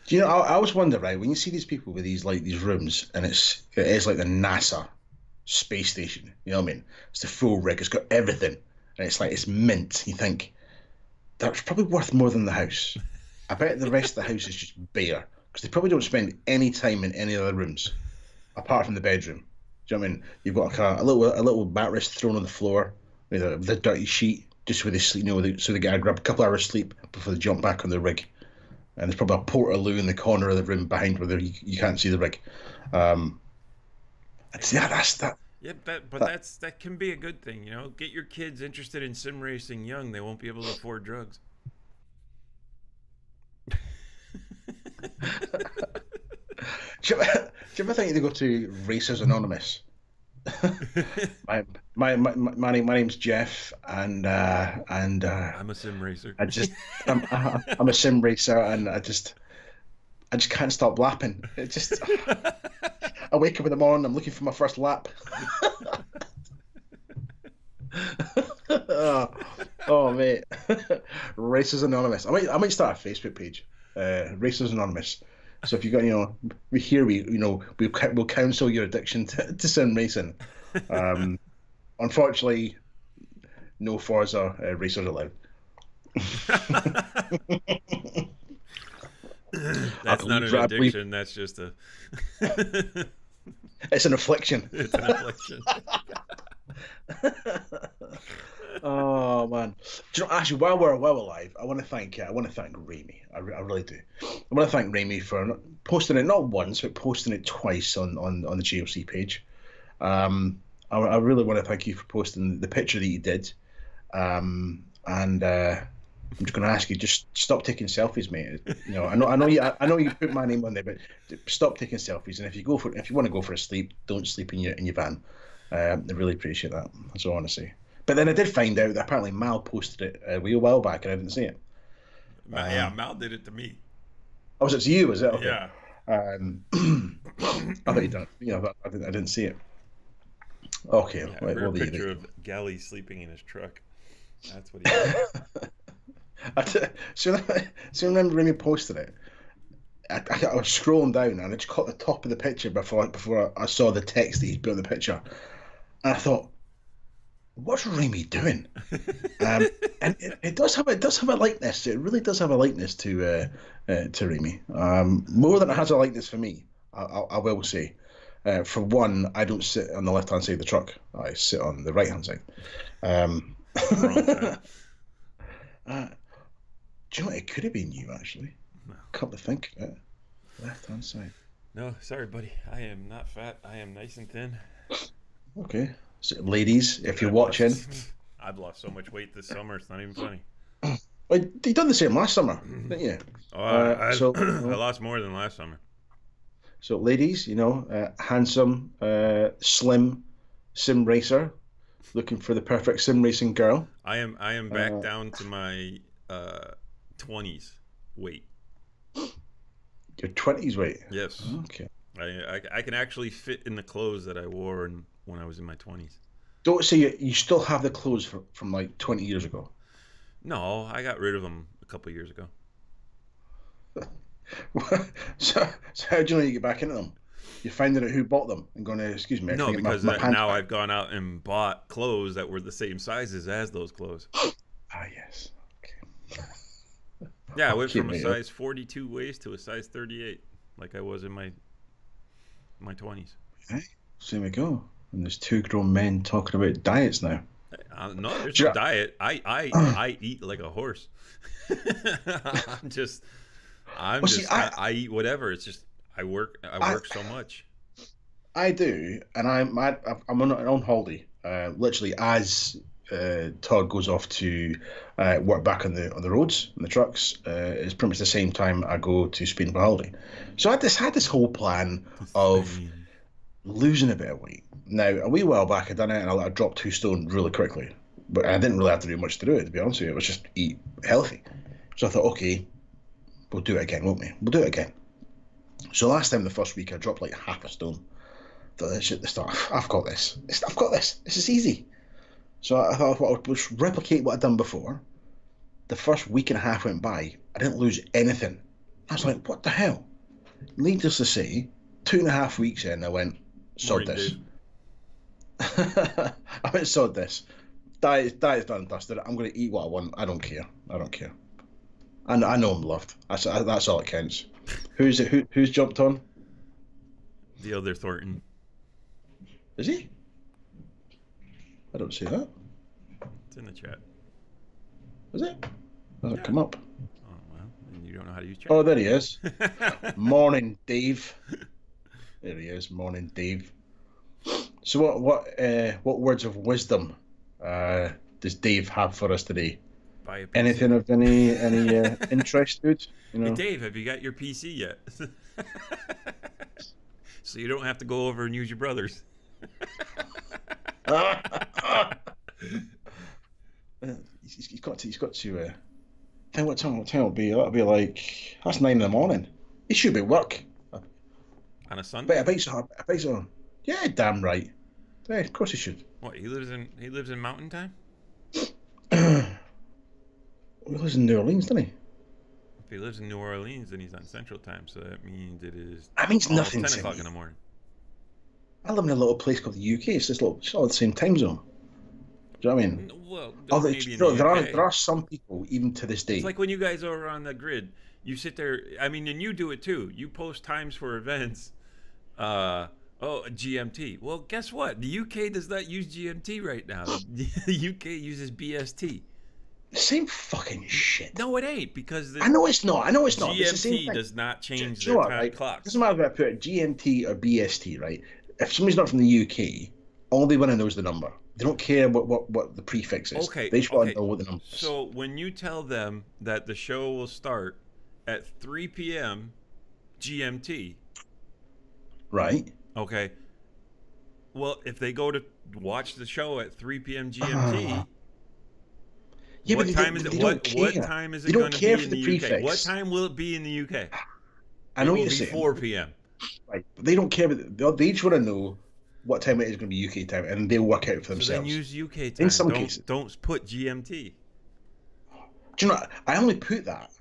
Do you know? I always wonder, right, when you see these people with these rooms, and it is like the NASA space station. You know what I mean? It's the full rig. It's got everything, and it's mint. You think that's probably worth more than the house. I bet the rest of the house is just bare because they probably don't spend any time in any other rooms apart from the bedroom. Do you know what I mean? You've got a little mattress thrown on the floor with a dirty sheet just where they sleep. So they get a couple hours sleep before they jump back on the rig. and there's probably a portaloo in the corner of the room behind where you can't see the rig. Um, yeah, that's that. Yeah, but That that can be a good thing, you know. Get your kids interested in sim racing young; they won't be able to afford drugs. do you ever think they go to Racers Anonymous? My name's Jeff, and I'm a sim racer. I just I'm a sim racer, and I just can't stop lapping. It just I wake up in the morning, I'm looking for my first lap. oh, oh, mate, Racers Anonymous. I might start a Facebook page, Racers Anonymous. So if you got we'll counsel your addiction to sim racing. Um, Unfortunately, no Forza racers allowed. That's not an I believe addiction. That's just a. it's an affliction. It's an affliction. Oh man! Do you know, actually, while we're live, I want to thank Remy. I really do. I want to thank Remy for posting it not once, but posting it twice on the GOC page. I really want to thank you for posting the picture that you did. And I'm just going to ask you, just stop taking selfies, mate. You know, I know you put my name on there, but stop taking selfies. And if you want to go for a sleep, don't sleep in your van. I really appreciate that. That's all I want to say. But then I did find out that apparently Mal posted it a wee while back, and I didn't see it. Yeah, Mal did it to me. Oh, was it to you? Was it? Okay. Yeah. I thought you done. You know, I didn't see it. Okay. Yeah, Right, a picture of Gally sleeping in his truck. That's what he did. So remember when you posted it, I was scrolling down and I just caught the top of the picture before I saw the text that he put in the picture, and I thought, "What's Remy doing?" And it does have a likeness. It really does have a likeness to Remy. More than it has a likeness for me. I will say. For one, I don't sit on the left hand side of the truck. I sit on the right hand side. Do you know what? It could have been you actually. No. Come to think of it, left hand side. No, sorry, buddy. I am not fat. I am nice and thin. Okay, so, ladies, if you're watching, I've lost so much weight this summer. It's not even funny. well, you done the same last summer, didn't you? Oh, I lost more than last summer. So, ladies, handsome, slim sim racer, looking for the perfect sim racing girl. I am back down to my 20s weight. Your 20s weight? Yes. Okay. I can actually fit in the clothes that I wore when I was in my 20s. Don't say you still have the clothes from like 20 years ago. No, I got rid of them a couple years ago. so how do you know you get back into them? You're finding out who bought them and going, excuse me. No, because now I've gone out and bought clothes that were the same sizes as those clothes. Ah, yes. Okay. Yeah, I went from a size 42 waist to a size 38, like I was in my 20s. Okay. So there we go. And there's two grown men talking about diets now. No, there's no diet. I eat like a horse. I eat whatever. It's just I work so much. I do, and I'm on holiday. Literally, as Todd goes off to work back on the roads and the trucks, it's pretty much the same time I go to Spain for holiday. So I had this whole plan of losing a bit of weight. Now, a wee while back, I done it, and I dropped 2 stone really quickly. But I didn't really have to do much to do it, to be honest with you. It was just eat healthy. So I thought, okay, we'll do it again, won't we? We'll do it again. So last time, the first week, I dropped like half a stone. Thought, at the start, I've got this. I've got this. This is easy. So I thought I'll just replicate what I'd done before. The first week and a half went by. I didn't lose anything. I was like, what the hell? Needless to say, 2.5 weeks in, I went, sod this. I went, sod this. Diet's done and dusted. I'm going to eat what I want. I don't care. I know I'm loved. That's all that counts. Who's jumped on? The other Thornton. Is he? I don't see that. It's in the chat. Is it? Does it come up? Oh well, and you don't know how to use chat. Oh, there he is. Morning, Dave. There he is. Morning, Dave. So what words of wisdom does Dave have for us today? Buy a PC. Anything of any interest, dude? You know? Hey, Dave, have you got your PC yet? So you don't have to go over and use your brother's. He's got to. Tell what time it'll be. That'll be like that's 9 in the morning. He should be at work. On a Sunday? But I bet so. Yeah, damn right. Yeah, of course he should. What, he lives in mountain time? He lives in New Orleans, doesn't he? If he lives in New Orleans, then he's on Central Time, so that means it is that means nothing 10 to o'clock me. in the morning. I live in a little place called the UK. It's all the same time zone. Do you know what I mean? Well, there are some people, even to this day. It's like when you guys are on the grid, you sit there. I mean, and you do it too. You post times for events. GMT. Well, guess what? The UK does not use GMT right now. The UK uses BST. Same fucking shit. No, it ain't, because I know it's not. GMT it's the same thing. does not change Do you their know what, time right? clock. It doesn't matter if I put GMT or BST, right? If somebody's not from the UK, all they want to know is the number. They don't care what the prefix is. Okay. They just want to know what the number is. So when you tell them that the show will start at 3 p.m. GMT, right? Okay. Well, if they go to watch the show at 3 p.m. GMT, yeah, what but time is it? What time is it going to be in the UK? What time will it be in the UK? I know it will you're be saying 4 p.m. Right, but they don't care. They just want to know what time it is going to be UK time, and they'll work out for themselves. So then use UK time. In some cases, don't put GMT. Do you know? I only put that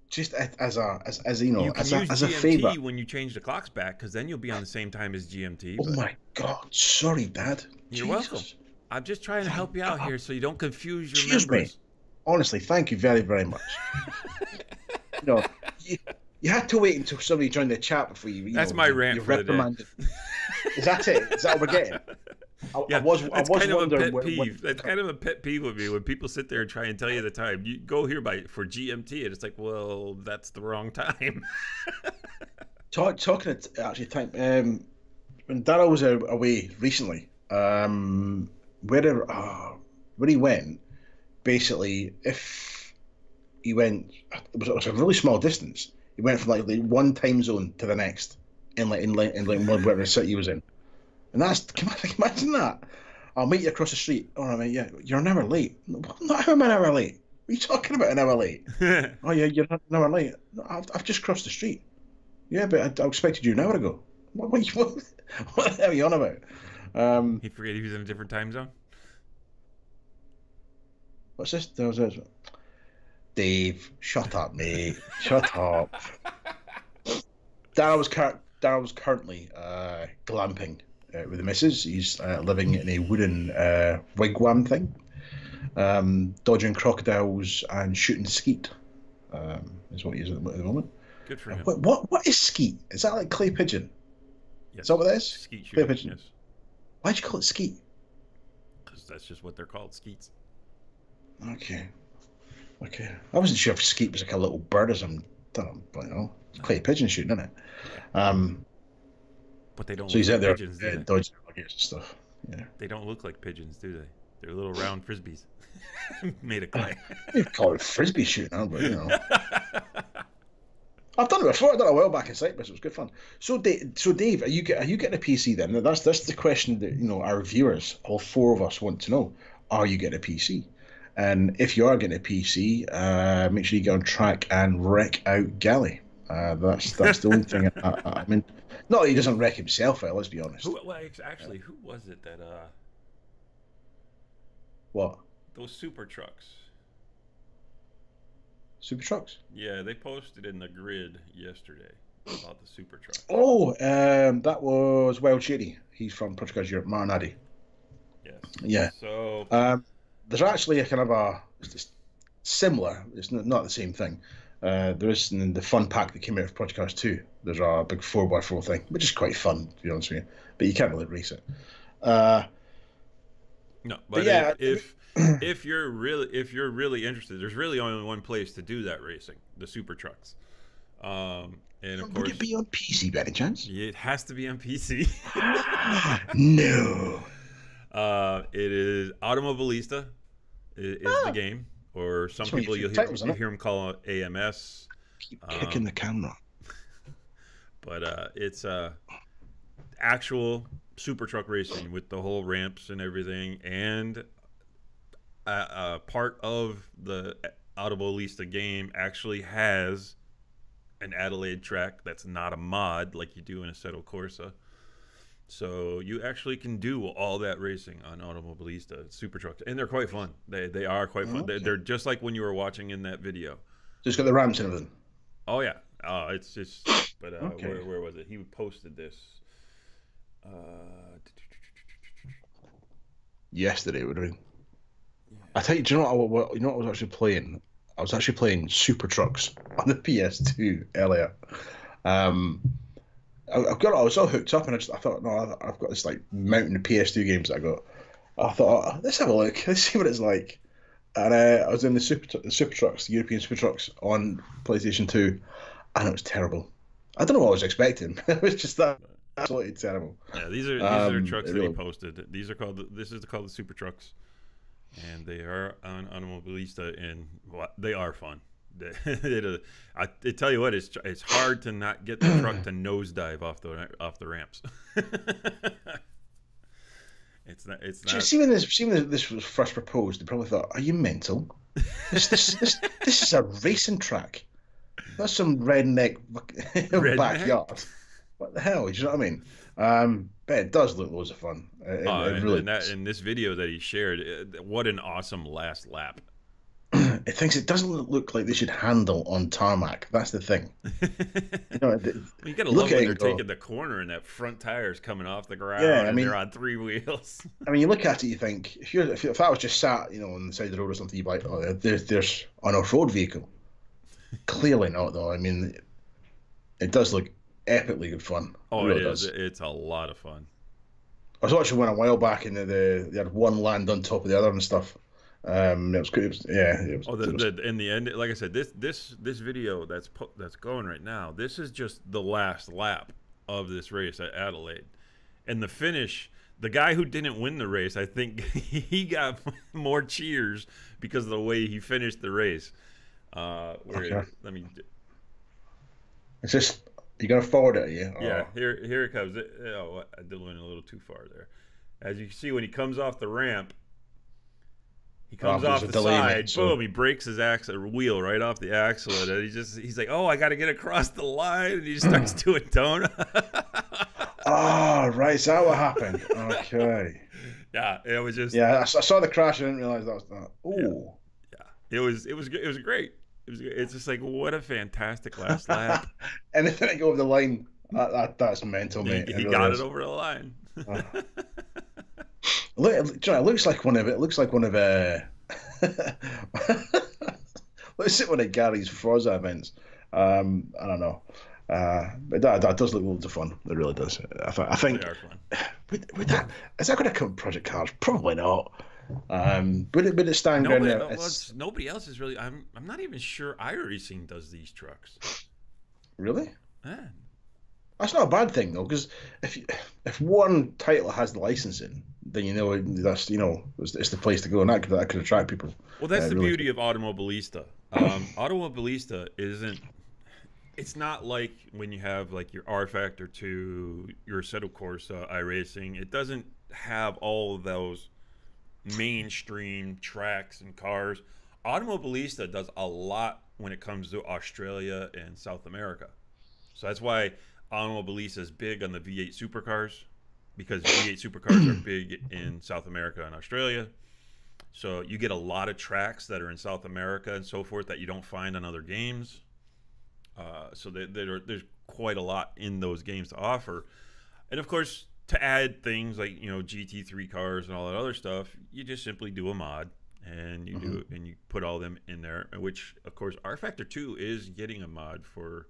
just as you know, as a favor. When you change the clocks back, because then you'll be on the same time as GMT. Oh my God! Sorry, Dad. You're welcome. I'm just trying to help you out here so you don't confuse your Excuse members. me. Honestly, thank you very, very much. No, you had to wait until somebody joined the chat before you. That's my rant for the day. Is that it? Is that what we're getting? I was kind of a pet peeve. That's kind of a pet peeve with me when people sit there and try and tell you the time. You go here for GMT, and it's like, well, that's the wrong time. Talking at actually time. When Darryl was away recently, where he went, basically, if he went, it was a really small distance. He went from like one time zone to the next, in whatever city he was in. And can you imagine that? I'll meet you across the street. All right, mate, yeah, you're an hour late. Not how am I an hour late? What are you talking about, an hour late? Oh, yeah, you're an hour late. No, I've just crossed the street. Yeah, but I expected you an hour ago. What the hell are you on about? He forget he was in a different time zone? What's this? Dave, shut up, mate. Shut up. Darryl was currently glamping with the missus. He's living in a wooden wigwam thing, dodging crocodiles and shooting skeet. Is what he is at the moment. Good for him. What is skeet? Is that like clay pigeon? Yes. Is that what that is? Skeet shooting, clay pigeon. Yes. Why'd you call it skeet? Because that's just what they're called, skeets. Okay. I wasn't sure if skeet was like a little bird or something. But you know, it's clay pigeon shooting, isn't it? But they don't. So he's out there pigeons, dodging alligators and stuff. Yeah. They don't look like pigeons, do they? They're little round frisbees made of clay. You call it frisbee shooting, but you know. I've done it before. I done it a while back in Cyprus. It was good fun. So, Dave, are you getting a PC then? That's the question that our viewers, all four of us, want to know. Are you getting a PC? And if you are getting a PC, make sure you get on track and wreck out Galley. That's the only thing. I mean, not that he doesn't wreck himself out. Let's be honest. Who was it that? What? Those super trucks. Super trucks? Yeah, they posted in the grid yesterday about the super trucks. Oh, that was Wild Shady. He's from Portugal, Europe, Marinadi. Yes. Yeah. So there's actually a kind of it's similar. It's not the same thing. There is in the fun pack that came out of Podcast 2. There's a big 4x4 thing, which is quite fun, to be honest with you. But you can't really race it. no, but yeah, if if you're really interested, there's really only one place to do that racing, the super trucks. And of Would it course, be on PC by any chance? it has to be on PC. No. It is Automobilista is the Ah, game, or some that's one of your people favorite titles, isn't you it? hear them call it AMS. Keep kicking Um, the camera. but it's actual super truck racing with the whole ramps and everything, and part of the Automobilista game actually has an Adelaide track that's not a mod like you do in Assetto Corsa. So you actually can do all that racing on Automobilista super trucks, and they're quite fun. They are quite fun. Okay. They're just like when you were watching in that video. Just got the ramps and everything. Oh yeah, it's just. But Okay. where was it? He posted this. Uh, Yesterday would have been. I tell you, do you know what? You know what I was actually playing? I was actually playing Super Trucks on the PS2 earlier. Um, I was all hooked up, and I thought, no, I've got this like mountain of PS2 games that I got. I thought, oh, let's have a look, let's see what it's like. And I was in the Super Trucks, the European Super Trucks on PlayStation 2, and it was terrible. I don't know what I was expecting. It was just that absolutely terrible. yeah, these are trucks that really, he posted. These are called the super trucks, and they are on Automobilista, and they are fun. I tell you what, it's hard to not get the truck to nosedive off the ramps. It's not. See when this was first proposed, they probably thought, "Are you mental? This is a racing track. That's some redneck backyard. What the hell? Do you know what I mean? But it does look loads of fun. It really does. In this video that he shared, what an awesome last lap. It doesn't look like they should handle on tarmac. That's the thing. You know, You gotta love when they're taking the corner and that front tire's coming off the ground, Yeah, I and mean, they're on three wheels. I mean, you look at it, you think if I was just sat, on the side of the road or something, you'd be like, oh, there's an off-road vehicle. Clearly not, though. I mean, it does look epically good fun. Oh, it really it is. does. It's a lot of fun. I was watching one a while back, and they had one land on top of the other and stuff. It was good. In the end, like I said, this video that's going right now. This is just the last lap of this race at Adelaide, and the finish. The guy who didn't win the race, I think he got more cheers because of the way he finished the race. Okay. Let me. It's just you gotta forward it, yeah. Yeah, here it comes. Oh, I did went a little too far there. As you can see, when he comes off the ramp. He comes off the side, boom, he breaks his wheel right off the axle, and he's like, oh, I got to get across the line, and he just starts doing donut. Oh, right, is that what happened? Okay. Yeah, it was just. Yeah, I saw the crash, I didn't realize that was that. Ooh. Yeah, it was great. It's just like, what a fantastic last lap. Anything that go over the line, that's mental, mate. He got it over the line. Look, it looks like one of looks like one of one of Gary's Forza events. I don't know, but that does look loads of fun. It really does. I think they are fun. Would that is that going to come with Project Cars? Probably not. Would it stand ground there? Nobody else is really. I'm not even sure iRacing does these trucks. Really? Man. That's not a bad thing though, because if one title has the licensing, then that's it's the place to go, and that could attract people. Well, that's the beauty of Automobilista. Automobilista isn't. It's not like when you have like your R Factor 2, your Assetto Corsa, iRacing. It doesn't have all of those mainstream tracks and cars. Automobilista does a lot when it comes to Australia and South America. So that's why Automobilista is big on the V8 supercars, because V8 supercars are big in South America and Australia. So you get a lot of tracks that are in South America and so forth that you don't find on other games. So there's quite a lot in those games to offer. And of course, to add things like GT3 cars and all that other stuff, you just simply do a mod and you do it, and you put all them in there. Which of course, R Factor 2 is getting a mod for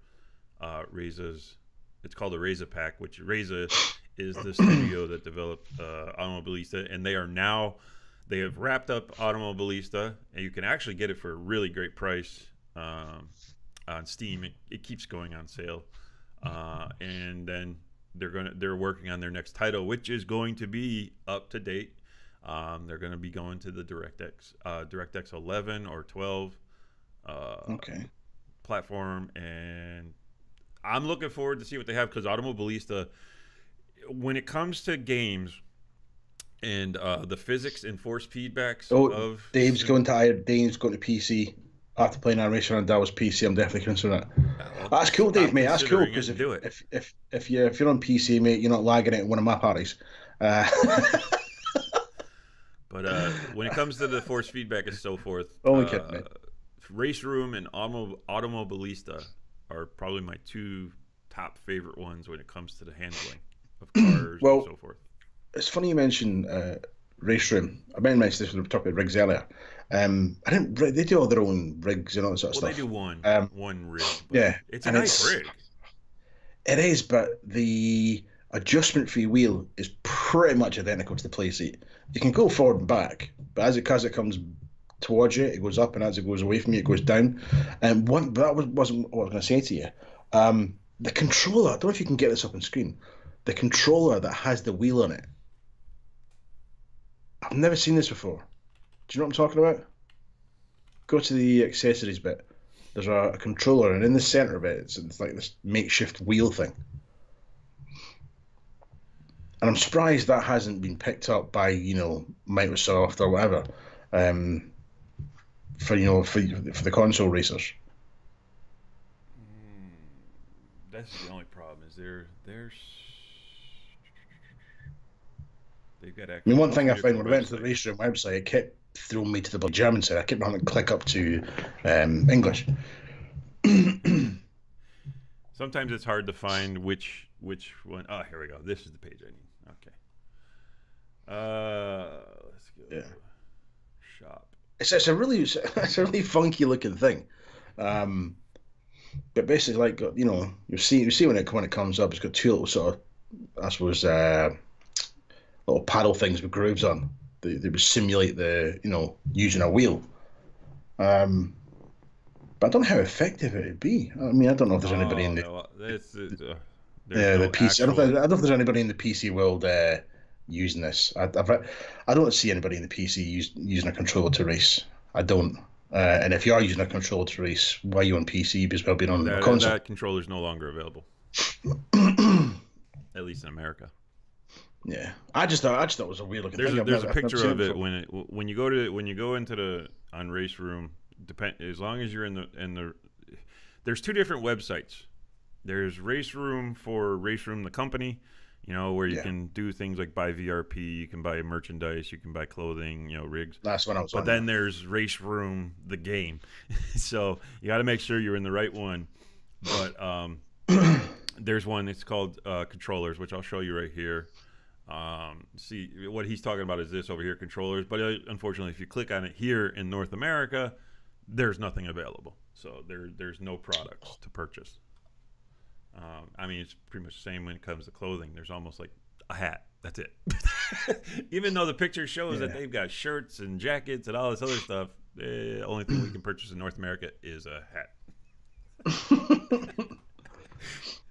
Reza's. It's called the Reza Pack, which Reza is the studio that developed Automobilista, and They have wrapped up Automobilista, and you can actually get it for a really great price on Steam. It keeps going on sale, and then they're working on their next title, which is going to be up to date. They're going to be going to the DirectX 11 or 12 Okay. platform, and I'm looking forward to see what they have, because Automobilista, when it comes to games and the physics and force feedbacks of Dave's going to PC after playing iRacer on Dell's PC. I'm definitely considering that. That's cool, Dave, mate. That's cool, because if you're on PC, mate, you're not lagging it at one of my parties. But when it comes to the force feedback and so forth, only kidding, mate. Race Room and Automobilista are probably my two top favorite ones when it comes to the handling of cars and so forth. It's funny you mentioned Race Room. I mentioned this when we were talking about rigs earlier. They do all their own rigs and all that sort of stuff. They do one rig. Yeah, it's a nice rig. It is, but the adjustment for your wheel is pretty much identical to the play seat. You can go forward and back, but as it comes towards you, it goes up, and as it goes away from you, it goes down. And wasn't what I was going to say to you. The controller, I don't know if you can get this up on screen. The controller that has the wheel on it. I've never seen this before. Do you know what I'm talking about? Go to the accessories bit. There's a controller, and in the center of it, it's like this makeshift wheel thing. And I'm surprised that hasn't been picked up by, Microsoft or whatever, for the console racers. That's the only problem. Is they've got. One thing I found when I went to the Race Room website, it kept throwing me to the German side. I kept having to click up to English. Sometimes it's hard to find which one. Oh, here we go. This is the page I need. Okay. Let's go. Yeah. Shop. It's a really funky looking thing. But basically, like, you see when it comes up, it's got two little sort of, I suppose, little paddle things with grooves on. They would simulate using a wheel. But I don't know how effective it would be. I mean, I don't know if there's anybody in the the PC. I don't know if there's anybody in the PC world using this. I don't see anybody in the PC using a controller to race. I don't. And if you are using a controller to race, why are you on PC? Because well, being on a console. That controller is no longer available. At least in America. Yeah, I just thought it was a weird looking thing. There's a picture of it when you go into the on Race Room. As long as you're in the there's two different websites. There's Race Room for Race Room the company, where you can do things like buy VRP, you can buy merchandise, you can buy clothing, rigs. That's what I was. But then there's Race Room the game, so you got to make sure you're in the right one. But there's one. It's called controllers, which I'll show you right here. See what he's talking about is this over here, controllers. But unfortunately, if you click on it here in North America, there's nothing available. So there's no products to purchase. I mean, it's pretty much the same when it comes to clothing. There's almost like a hat. That's it. Even though the picture shows that they've got shirts and jackets and all this other stuff, the only thing we can purchase in North America is a hat.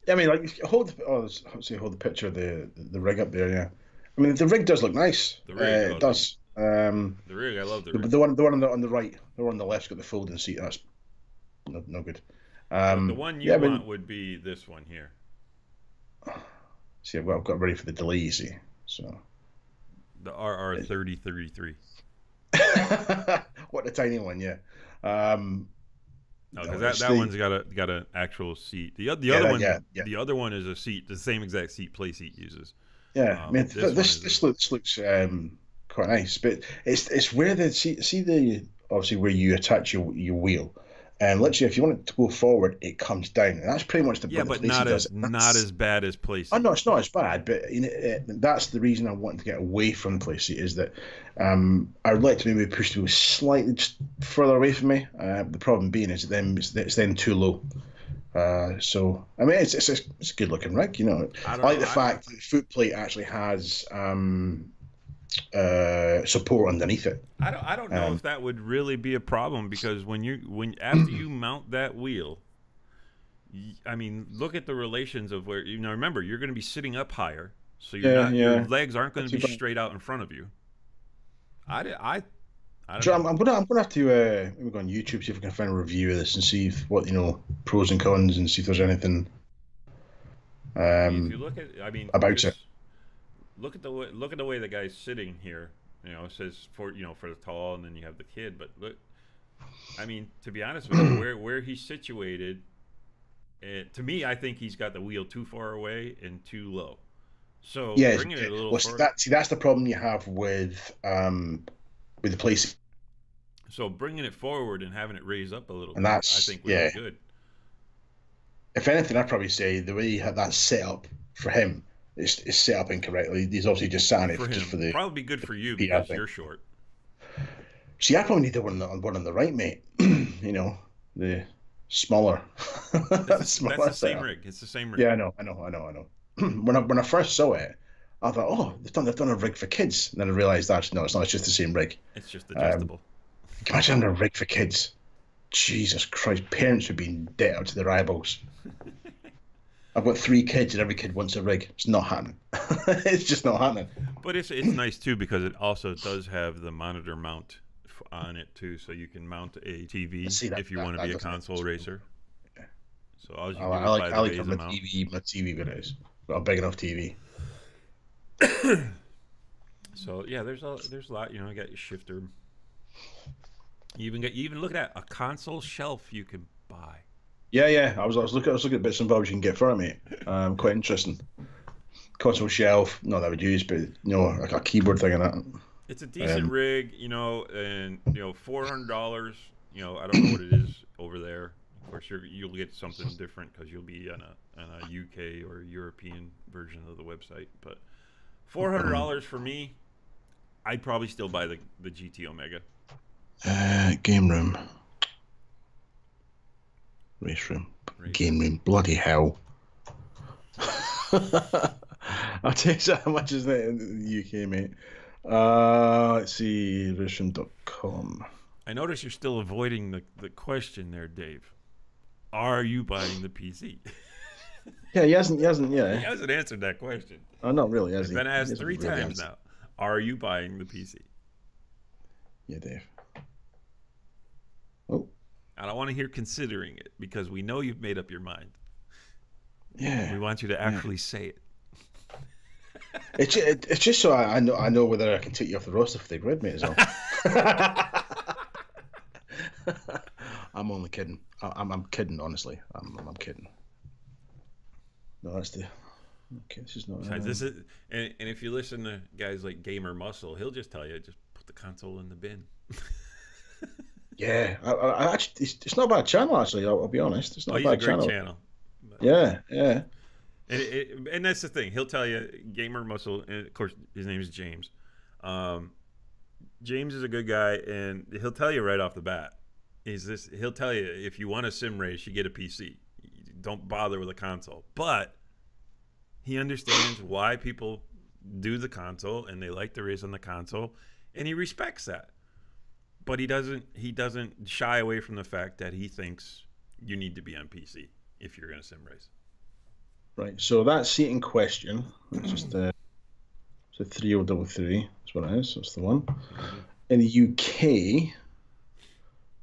I mean, like hold the picture of the rig up there. Yeah, I mean the rig does look nice. The rig it does. The rig, I love the rig. The one on the right, the one on the left's got the folding seat. That's no good. The one you want would be this one here. See, I've got ready for the delay. You see, so the RR3033. What the tiny one, yeah. No, because that one's got an actual seat. The other one is a seat, the same exact seat play seat uses. Yeah, I mean this looks quite nice, but it's where obviously where you attach your wheel. And literally, if you want it to go forward, it comes down, and that's pretty much the but not as bad as playseat. Oh no, it's not as bad, but that's the reason I want to get away from the playseat is that I would like to maybe push the wheel slightly just further away from me. The problem being is it's then too low. So I mean, it's a good looking rig, I like the fact that the foot plate actually has support underneath it. I don't know if that would really be a problem because when after you mount that wheel, I mean, look at the relations of where remember you're going to be sitting up higher, so you're Yeah, not your yeah. legs aren't going Not to too be bad. straight out in front of you. I don't So know. I'm gonna have to maybe go on YouTube, see if I can find a review of this and see if, what pros and cons, and see if there's anything I mean, if you um look at, I mean, about it. just look at the way the guy's sitting here. It says for the tall, and then you have the kid. But look, I mean, to be honest with you, where he's situated, to me, I think he's got the wheel too far away and too low. So Yeah, bringing it a little well, further. that's the problem you have with the place, So bringing it forward and having it raise up a little and bit, I that's think would be yeah. good If anything, I'd probably say the way he had that set up for him is set up incorrectly. He's obviously just saying it for just him. for the Probably be good for you PR because thing. you're short. See, I probably need the one on the right, mate. The smaller, That's smaller the same setup. rig. It's the same rig. Yeah, I know. When I first saw it, I thought, oh, they've done a rig for kids, and then I realised that no, it's not. It's just the same rig. It's just Um, adjustable. can you imagine having a rig for kids? Jesus Christ, parents would be dead out to their eyeballs. I've got 3 kids, and every kid wants a rig. It's not happening. It's just not happening. But it's nice too because it also does have the monitor mount on it too, so you can mount a TV See that if you that, want to that be a doesn't. console racer. So all you I, do I is like buy I the like base having a mount. TV what it is. Got a big enough TV. So yeah, there's a lot. You got your shifter. You even look at a console shelf you can buy. Yeah, yeah. I was looking at bits and bobs you can get for it, mate. Quite interesting. Console shelf, not that I would use, but like a keyboard thing in it. It's a decent Um, rig, and $400. I don't know what it is over there. Of course, you'll get something different because you'll be on a UK or European version of the website. But $400 for me, I'd probably still buy the GT Omega. game room, race room, Racer. game room. Bloody hell! I'll tell you how much is that in the UK, mate. Let's see, racing.com. I notice you're still avoiding the question there, Dave. Are you buying the PC? Yeah, he hasn't, He yeah. hasn't answered that question. Oh, not really, has It's he? been He asked hasn't three really times answered. now. Are you buying the PC? Yeah, Dave. Oh, I don't want to hear considering it because we know you've made up your mind. We yeah, want you to yeah. actually say it. It's just so I know whether I can take you off the roster for the grid, mate, as well. I'm only kidding. I'm kidding, honestly. I'm kidding. No, that's the. Okay, this is not. Besides, this is, and if you listen to guys like Gamer Muscle, he'll just tell you just put the console in the bin. Yeah, I actually, it's not a bad channel. Actually, I'll be honest. It's Oh, not a he's a bad great channel. channel. But, Yeah, yeah. and that's the thing. He'll tell you Gamer Muscle, and of course his name is James. Um, James is a good guy, and he'll tell you right off the bat. He'll tell you if you want a sim race, you get a PC. Don't bother with a console. But he understands why people do the console and they like to race on the console, and he respects that. But he doesn't shy away from the fact that he thinks you need to be on PC if you're going to sim race. Right. So that seating question. It's just so 3033. That's what it is. That's the one. Mm-hmm. In the UK,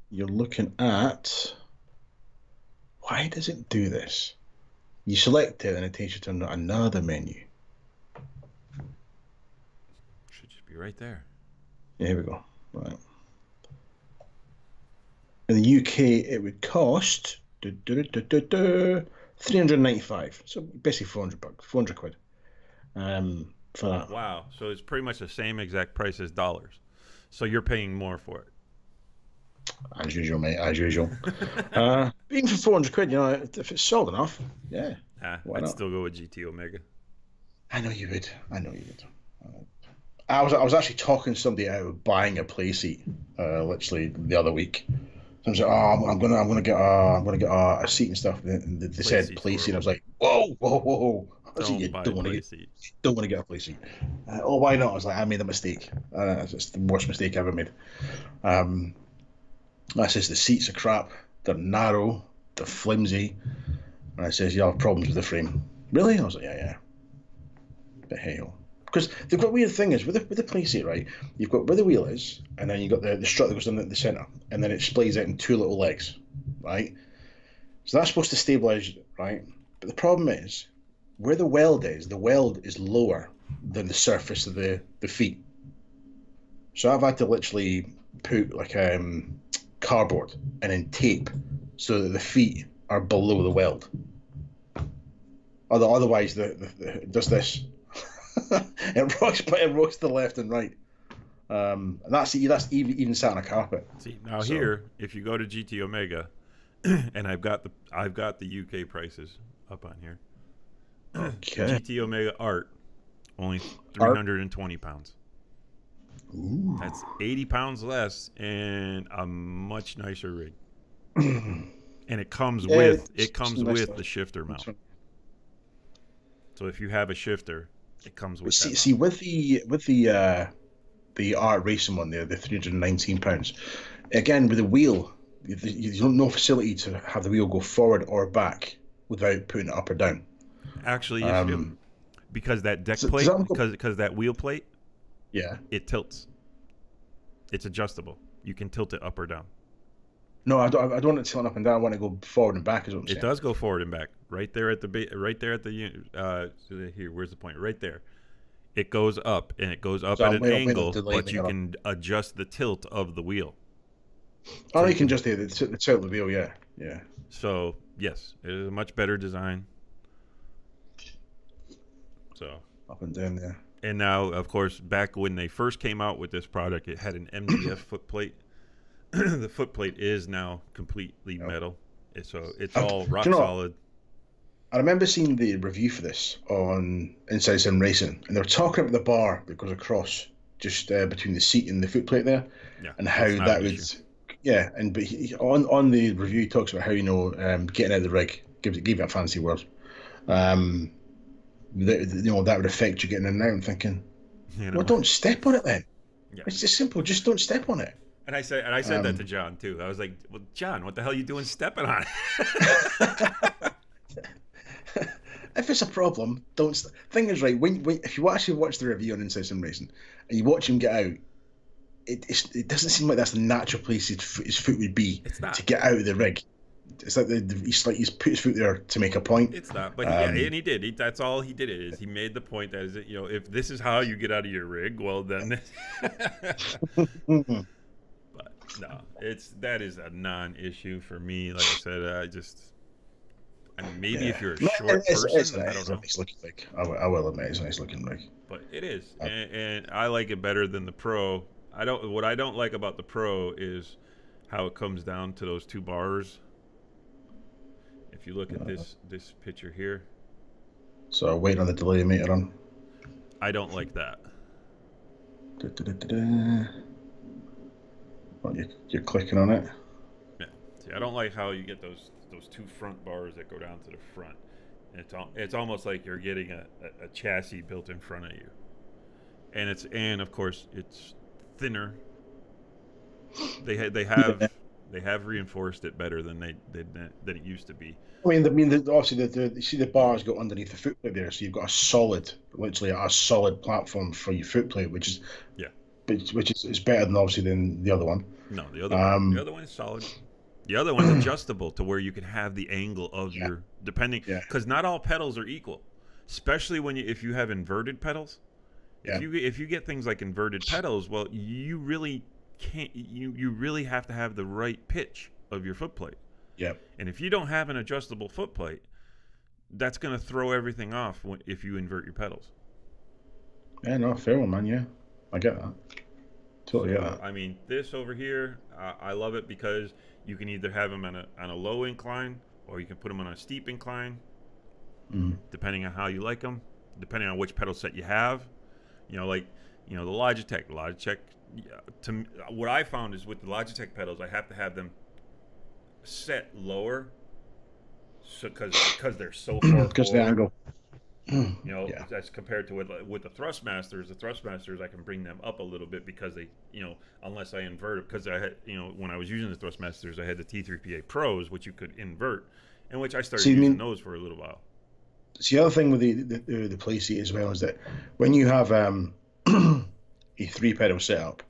you're looking at. Why does it do this? You select it and it takes you to another menu. Should just be right there. Yeah, here we go. Right. In the UK, it would cost 395. So basically $400, 400 quid. For that. Wow. So it's pretty much the same exact price as dollars. So you're paying more for it. As usual, mate. As usual. Even for 400 quid, if it's sold enough, yeah. Why I'd not? still go with GT Omega. I know you would. I know you would. I was actually talking somebody out of buying a play seat, literally the other week. So I was like, oh, I'm gonna get a seat and stuff. And they Play said seat's play seat. I horrible. was like, whoa, whoa, whoa. I said, Don't you buy a don't want to play get, seat. don't want to get a play seat. Oh, why not? I was like, I made a mistake. It's the worst mistake I ever made. Um, I says the seats are crap. They're narrow. They're flimsy. And I says, you have problems with the frame. Really? I was like, yeah. But hey ho. Because the weird thing is with the play seat, right? You've got where the wheel is, and then you've got the strut that goes in the centre, and then it splays out in two little legs, right? So that's supposed to stabilise, right? But the problem is, where the weld is lower than the surface of the feet. So I've had to literally put like cardboard and then tape so that the feet are below the weld. Otherwise, it does this. it rocks to the left and right. And that's even sat on a carpet. See now So, here, if you go to GT Omega, and I've got the UK prices up on here. okay. GT Omega Art, only Art? 320 pounds. Ooh. That's 80 pounds less and a much nicer rig. And it comes with the shifter mount. So if you have a shifter, it comes with that. See with the art racing one there, the £319. Again, with the wheel, you don't no facility to have the wheel go forward or back without putting it up or down. Actually, yes, you do. Because that deck plate, because that wheel plate, yeah, it tilts. It's adjustable. You can tilt it up or down. No, I don't want it tilting up and down. I want to go forward and back. Is what I'm saying. It does go forward and back. Right there at the here. Where's the point? Right there. It goes up and it goes up at an angle, but you can adjust the tilt of the wheel. Oh, so you can just the tilt of the wheel. Yeah. So yes, it is a much better design. So up and down there. And now, of course, back when they first came out with this product, it had an MDF footplate. The footplate is now completely metal, so it's all rock solid. I remember seeing the review for this on Inside Sim Racing, and they were talking about the bar that goes across just between the seat and the footplate there, and how that would, but on the review he talks about how getting out of the rig gave it a fancy word. That would affect you getting in and out. I'm thinking, well, don't step on it then. Yeah. It's just simple. Just don't step on it. And I said that to John too. I was like, well, John, what the hell are you doing stepping on it? If it's a problem, don't. Thing is, right, when if you actually watch the review on Inside Sim Racing and you watch him get out, it doesn't seem like that's the natural place his foot would be to get out of the rig. It's like he's put his foot there to make a point. It's not, but and he did. That's all he did. He made the point that if this is how you get out of your rig, well then. But no, that is a non-issue for me. Like I said, maybe if you're a short person, I don't know. Nice looking rig. I will admit it's a nice looking rig. But it is, and I like it better than the Pro. What I don't like about the Pro is how it comes down to those two bars. If you look at this picture here. So waiting on the delay meter on. I don't like that. Well, you're clicking on it. Yeah. See, I don't like how you get those two front bars that go down to the front. It's almost like you're getting a chassis built in front of you. And of course it's thinner. They have reinforced it better than it used to be. Obviously you see the bars go underneath the footplate there, so you've got literally a solid platform for your footplate, which is better than obviously than the other one. No, the other one is solid. The other one's adjustable to where you can have the angle of your because not all pedals are equal, especially if you have inverted pedals. Yeah. If you get things like inverted pedals, well, you really can't. You really have to have the right pitch of your footplate. Yeah. And if you don't have an adjustable footplate, that's going to throw everything off if you invert your pedals. Yeah, no, fair one, man. Yeah, I get that. Totally get that. I mean, this over here, I love it because you can either have them on a low incline or you can put them on a steep incline, depending on how you like them, depending on which pedal set you have. The Logitech. What I found is with the Logitech pedals, I have to have them set lower, because they're so far because the angle. You know, Yeah. as compared to with the thrustmasters, I can bring them up a little bit because they, you know, unless I invert it, because I had, you know, when I was using the thrustmasters, I had the T3PA Pros, which you could invert, and which I started See, I using mean, those for a little while. see, the other thing with the play seat as well is that when you have a three pedal setup,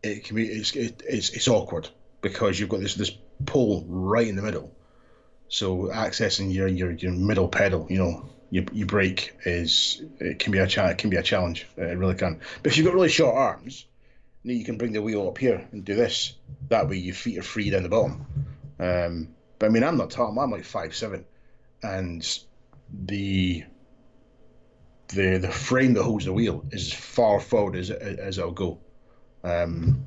it can be it's awkward because you've got this pole right in the middle. So accessing your middle pedal, you know, your brake is it can be it can be a challenge. It really can. But if you've got really short arms, you can bring the wheel up here and do this. That way your feet are free down the bottom. But I mean, I'm not tall. I'm like 5'7", and the the frame that holds the wheel is as far forward as it'll go. Um,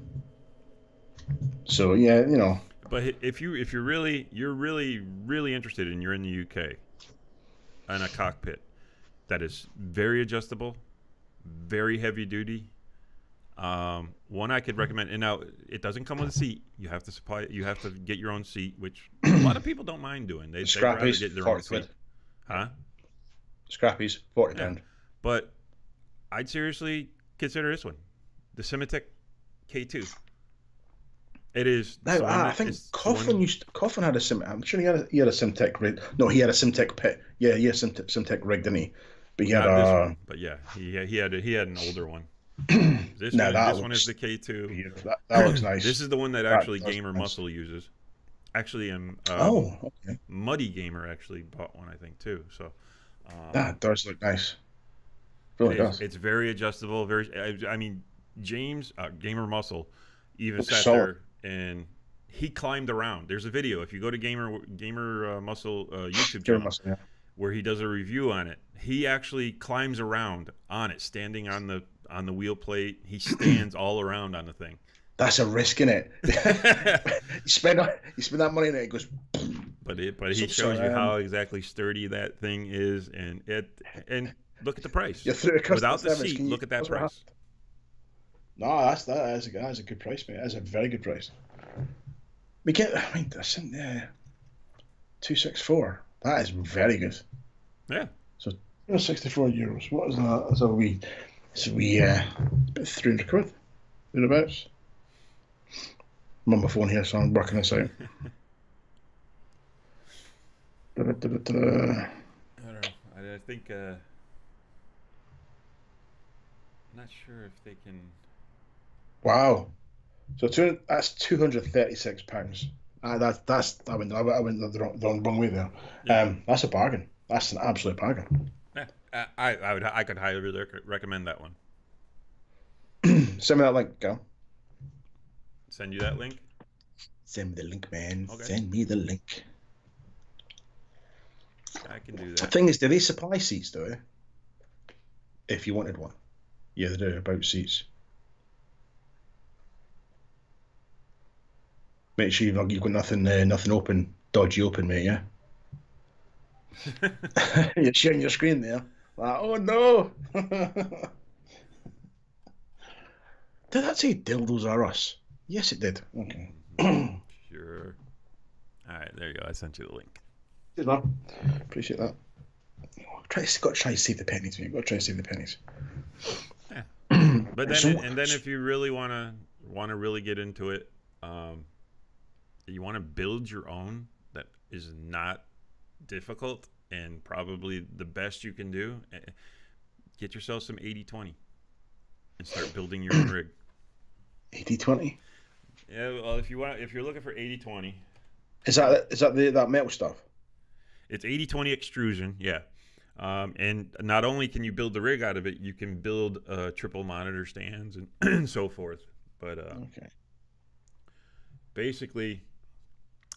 so yeah, you know, But if you're really interested and you're in the UK and a cockpit that is very adjustable, very heavy duty. One I could recommend, and now it doesn't come with a seat. You have to supply. You have to get your own seat, which a lot of people don't mind doing. They'd rather Scrappy's get their own 40 seat, quid. huh? Scrappy's 40 Yeah, pound. but I'd seriously consider this one, the Cimatec K2. It is. Now, I think Coffin had a sim. I'm sure he had a Simtech rig. No, he had a Simtech pit. Yeah, he had a Simtech rig, didn't he? But he had Not this one, but yeah, he had an older one. no, that This one is looks the K2. beautiful. That looks nice. This is the one that That actually does Gamer nice. Muscle uses. Actually, Oh, okay. Muddy Gamer actually bought one, I think, too. So That does look nice. Really does. it's very adjustable. Very, I mean, James Gamer Muscle even Looks sat solid. there and he climbed around. There's a video if you go to Gamer Muscle YouTube Give him channel a yeah. where he does a review on it. He actually climbs around on it, standing on the wheel plate. He stands all around on the thing. That's a risk in it. you spend that money and it goes. But he shows you how exactly sturdy that thing is, and look at the price. You're through a customer Without the service. seat, look at that That's what price. No, that's a good price, mate. That's a very good price. We get. I mean, that's in there. 264. That is very good. Yeah. So 264 euros. What is that? So we about 300 quid. Thereabouts. I'm on my phone here, so I'm working this out. I don't know. I think. Not sure if they can. Wow. So that's £236. I went the wrong way there. Yeah. That's a bargain. That's an absolute bargain. Yeah. I could highly recommend that one. Send me that link, Gal. Send you that link. Send me the link, man. Okay. Send me the link. I can do The that. thing is, do they supply seats, though? If you wanted one. Yeah, they do, about seats. Make sure you've got nothing open, dodgy open, mate, yeah? You're sharing your screen there. Like, oh no! Did that say dildos are us? Yes, it did. Okay. Sure. All right, there you go. I sent you the link. Cheers, man. Appreciate that. Got to try to save the pennies, mate. Got to try to save the pennies. Yeah. But then, So- and then, if you really wanna really get into it, you want to build your own. That is not difficult, and probably the best you can do. Get yourself some 80/20 and start building your own rig. 80/20. Yeah, well, if you're looking for 80/20, Is that that metal stuff? it's 80/20 extrusion. Yeah. And not only can you build the rig out of it, you can build triple monitor stands and so forth. But Okay. basically,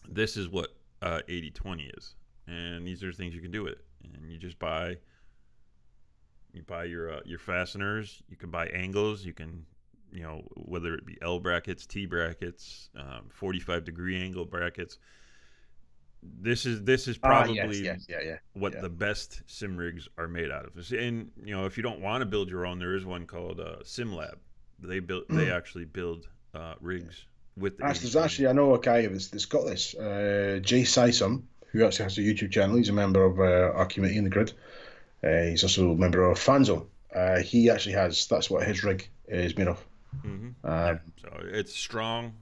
this is what 80/20 is, and these are things you can do with it. And you just buy your fasteners. You can buy angles. You can, whether it be L brackets, T brackets, 45-degree angle brackets. This is probably yes, what the best sim rigs are made out of. And if you don't want to build your own, there is one called SimLab. They actually build rigs with the I know a guy that's got this. Jay Sysom, who actually has a YouTube channel. He's a member of our community in the grid. He's also a member of Fanzone. He actually has, that's what his rig is made of. Yeah, Um, so it's strong.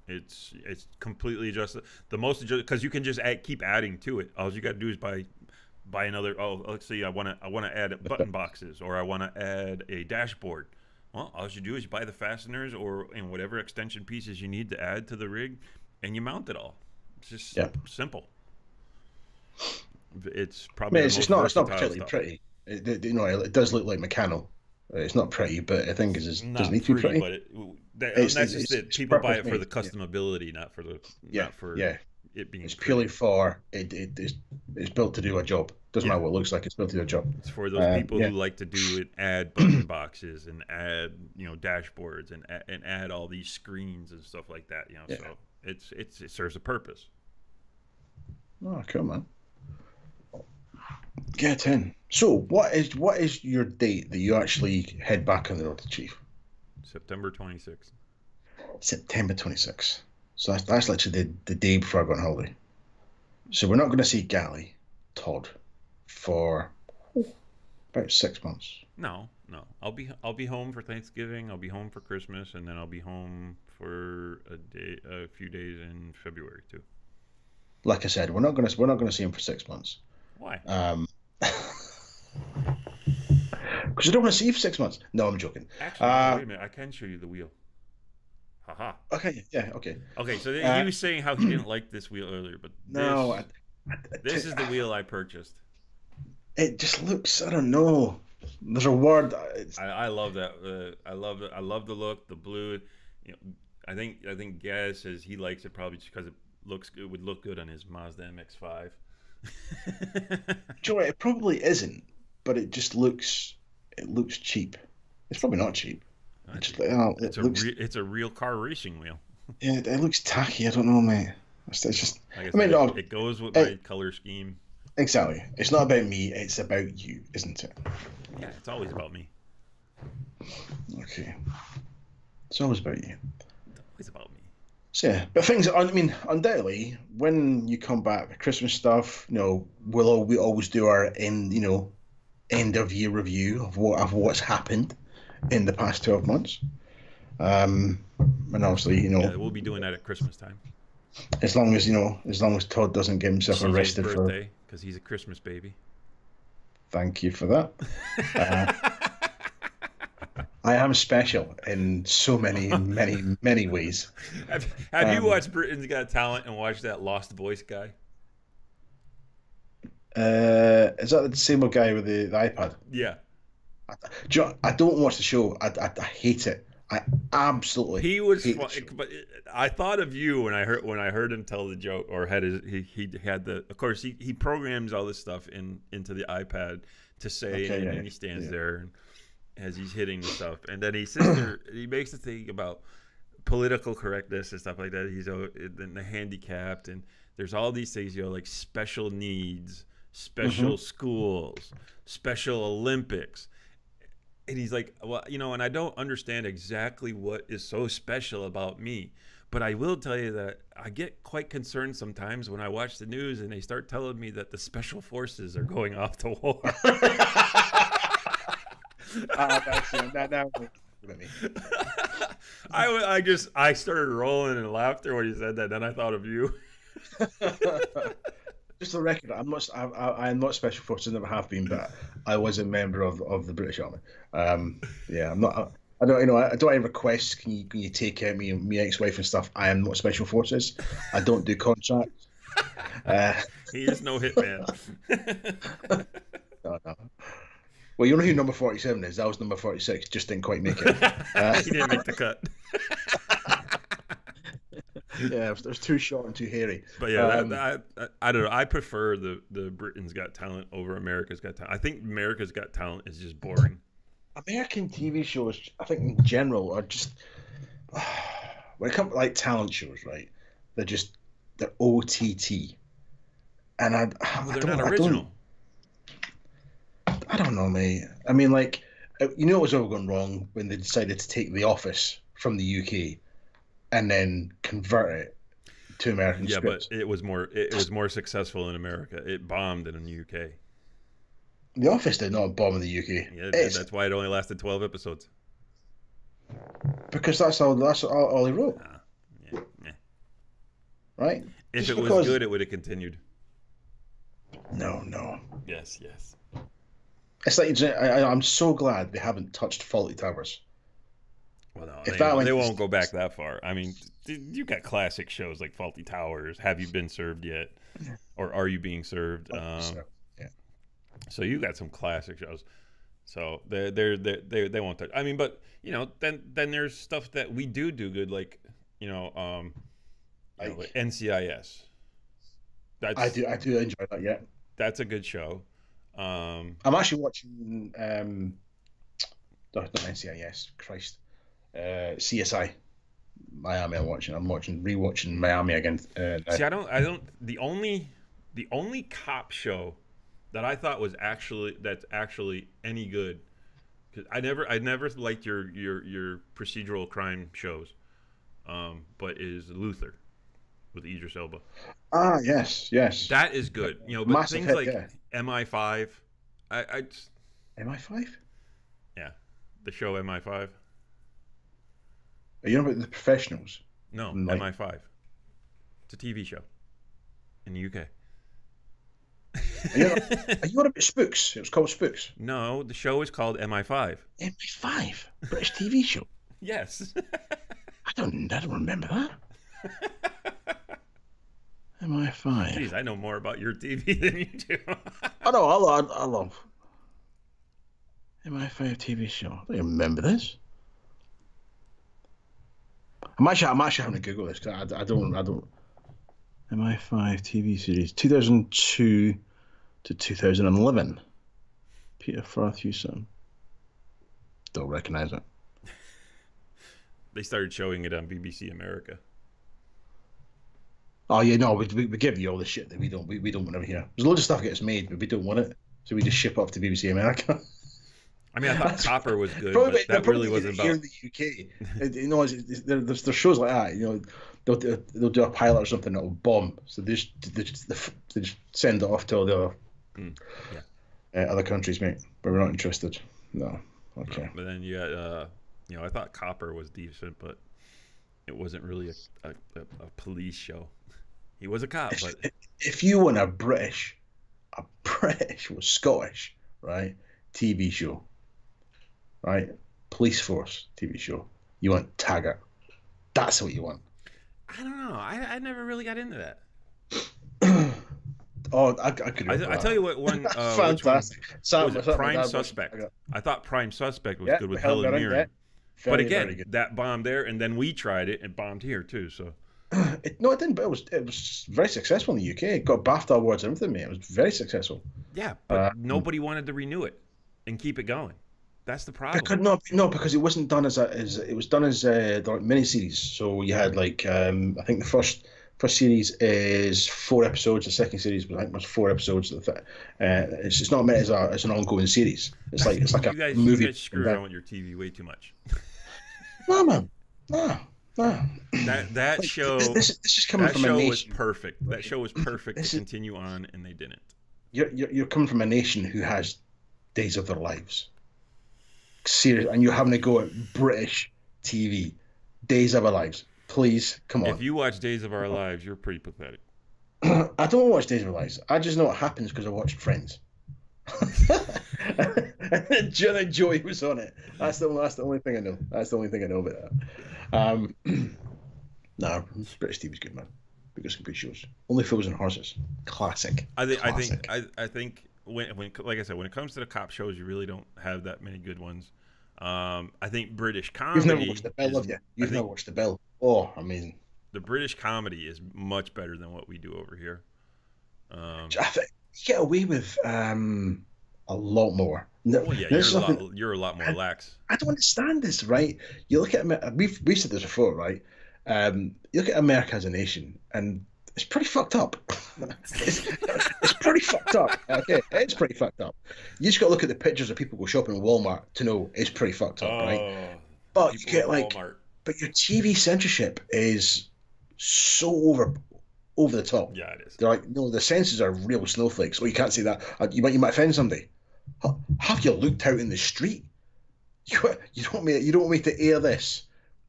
It's completely just the most because you can just keep adding to it. All you got to do is buy another. Oh, let's see. I want to add button boxes, or I want to add a dashboard. Well, all you do is buy the fasteners or whatever extension pieces you need to add to the rig, and you mount it all. It's just yeah. simple. It's I probably mean, the it's most not versatile particularly stuff. pretty. It does look like mechanical. It's not pretty, but I think it doesn't Not need to be pretty, pretty. but and that's just it. It's People buy purpose it for the made. Yeah, customability, yeah, not for yeah. it being It's purely pretty. for it's built to do a job. Doesn't Yeah, matter what it looks like. It's built to do a job. it's for those people Yeah, who like to do it, add button boxes and add dashboards and add all these screens and stuff like that. yeah. So it serves a purpose. Oh, cool, man. Get in. So, what is your date that you actually head back on the road to Chief? September 26th. September 26th. So that's literally the day before I go on holiday. So we're not going to see Gally, Todd, for about 6 months. No, no. I'll be home for Thanksgiving. I'll be home for Christmas, and then I'll be home for a few days in February too. Like I said, we're not gonna see him for 6 months. Why? Um, because I don't want to see you for 6 months. No, I'm joking. Actually, no. Uh, Wait a minute. I can show you the wheel. Haha. okay, yeah, okay. Okay, so he Uh, was saying how he didn't like this wheel earlier, but no, this is the wheel I purchased. it just looks. I don't know. There's a word. I love that. I love the look, the blue. You know, I think Gaz says he likes it probably just because it would look good on his Mazda MX-5. Do you know what? It probably isn't, but it just looks. It looks cheap. It's probably not cheap. It just, it looks. It's a real car racing wheel. Yeah, it looks tacky. I don't know, mate. It's just. Like I I mean, said, no, it goes with my it, color scheme. exactly. It's not about me. It's about you, isn't it? Yeah, it's always about me. Okay. It's always about you. It's always about me. So yeah, but things. I mean, undoubtedly, when you come back, the Christmas stuff. We always do our end of year review of what's happened in the past 12 months. Um, and obviously, Yeah, we'll be doing that at Christmas time. as long as Todd doesn't get himself CJ's arrested for. birthday because he's a Christmas baby. Thank you for that. Uh, I am special in so many, many, many ways. Have you Um, watched Britain's Got Talent and watched that Lost Voice guy? is that the same old guy with the iPad? Yeah, I don't watch the show. I hate it. I absolutely he was hate the fun, show. but I thought of you when I heard him tell the joke or had he had the of course he programs all this stuff into the iPad to say Okay, and yeah, he stands yeah. there and as he's hitting the stuff and then he sits there he makes the thing about political correctness and stuff like that. He's the handicapped and there's all these things like special needs, Hmm. special schools, special Olympics. And he's like, well, and I don't understand exactly what is so special about me. But I will tell you that I get quite concerned sometimes when I watch the news and they start telling me that the special forces are going off to war. That with me. I started rolling in laughter when he said that. Then I thought of you. Just for the record, I'm not special forces, never have been, but I was a member of the British Army. Yeah, I'm not. I don't, I don't have requests. Can you take care of me ex-wife and stuff? I am not special forces. I don't do contracts. Uh, He is no hitman. no, no. Well, you know who number 47 is? That was number 46. Just didn't quite make it. He didn't make the cut. Yeah, there's too short and too hairy. But yeah, Um, I don't know. I prefer the Britain's Got Talent over America's Got Talent. I think America's Got Talent is just boring. American TV shows, I think in general, are just when it comes to like talent shows, right? They're OTT, and Well, I they're don't not I don't original. I don't know, mate. I mean, like it was all going wrong when they decided to take The Office from the UK and then convert it to American Yeah, but scripts. it was more successful in America. It bombed in the UK. The Office did not bomb in the UK. Yeah, it did. It's That's why it only lasted 12 episodes. because that's all he wrote, Ah, yeah, yeah. right? If Just it was because good, it would have continued. no. Yes, yes. It's like I'm so glad they haven't touched Faulty Towers. Well, no, If that they went, won't go back that far. I mean, you got classic shows like Faulty Towers. Have you been served yet? Or are you being served? yeah, So you got some classic shows. So they won't touch. I mean, but then there's stuff that we do good, like like NCIS. I do enjoy that. Yeah, That's a good show. I'm actually watching not NCIS, Christ, CSI Miami. Rewatching Miami again. Now. See, I don't. The only cop show that I thought was that's actually any good, because I never liked your procedural crime shows, but is Luther with Idris Elba. Ah, yes. That is good, but Massive things hit, like yeah. MI5, I just, MI5? yeah, the show MI5. Are you know about the professionals? No, Like, MI5. It's a TV show in the UK. are you on about Spooks? It was called Spooks. No, the show is called MI5. MI5, British TV show. Yes. I don't remember that. MI5. Jeez, I know more about your TV than you do. I know. I love MI5 TV show. I don't even remember this. I'm actually having to Google this because I don't. MI5 TV series 2002 to 2011. Peter Farthewson. Don't recognize it. They started showing it on BBC America. Oh yeah, no, we give you all the shit that we don't want to hear. There's loads of stuff gets made, but we don't want it, so we just ship off to BBC America. I mean, I thought Copper was good, probably, but that really wasn't here about. in the UK. There's shows like that. They'll do a pilot or something that'll bomb, so they just send it off to all the other other countries, mate. But we're not interested. No. Okay. No, but then you got, I thought Copper was decent, but it wasn't really a police show. He was a cop, but If you want a British or Scottish, right, TV show, right, police force TV show, you want Taggart. That's what you want. I don't know. I never really got into that. Oh, I could. I tell you what one. Fantastic. Was it Prime Suspect? I thought Prime Suspect was good with Helen Mirren. Yeah. But again, that bombed there, and then we tried it and bombed here too. So no, it didn't. But it was very successful in the UK. It got BAFTA awards and everything, mate. It was very successful. yeah, but nobody wanted to renew it and keep it going. That's the problem. Because it wasn't done as it was done as the miniseries. So you had like I think the first series is 4 episodes. The second series was 4 episodes. It's not meant as an ongoing series. It's like a movie. You guys screw around with your TV way too much. No, man. No. That show. This is coming from a nation. Was perfect. That show was perfect to continue on, and they didn't. You're coming from a nation who has Days of Their Lives. Serious, and you're having to go at British TV, Days of Our Lives. Please, come on. If you watch Days of Our Lives, you're pretty pathetic. I don't watch Days of Our Lives. I just know what happens because I watched Friends. Jenna Joy was on it. That's the only thing I know. That's the only thing I know about that. No, British TV's good, man. Biggest complete shows. Only Fools and Horses. Classic. I think when like I said, when it comes to the cop shows, you really don't have that many good ones. I think British comedy. You've never watched The Bill, have you? You've never watched The Bill. Oh, amazing. The British comedy is much better than what we do over here. I think you get away with a lot more. Well, yeah, you're a lot more lax. I don't understand this, right? You look at we've said this before, right? You look at America as a nation, and it's pretty fucked up. It's pretty fucked up. Okay, it's pretty fucked up. You just got to look at the pictures of people go shopping in Walmart to know it's pretty fucked up, right? But you get but your TV censorship is so over the top. Yeah, it is. They're like, no, the censors are real snowflakes. Oh, you can't say that. You might offend somebody. Have you looked out in the street? You don't want me to air this,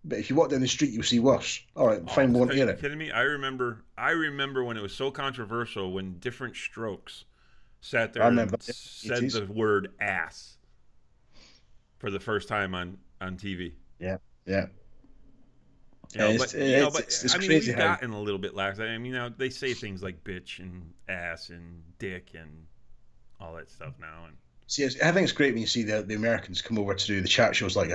but if you walk down the street, you'll see worse. All right, Oh, fine, we won't are air you it. kidding me? I remember when it was so controversial when Different Strokes sat I there remember and that. said 80s. the word ass for the first time on TV. Yeah, yeah. You know, but It's I mean, crazy we've how. gotten a little bit lax. I mean, now they say things like bitch and ass and dick and all that stuff now. And See, I think it's great when you see the Americans come over to do the chat shows like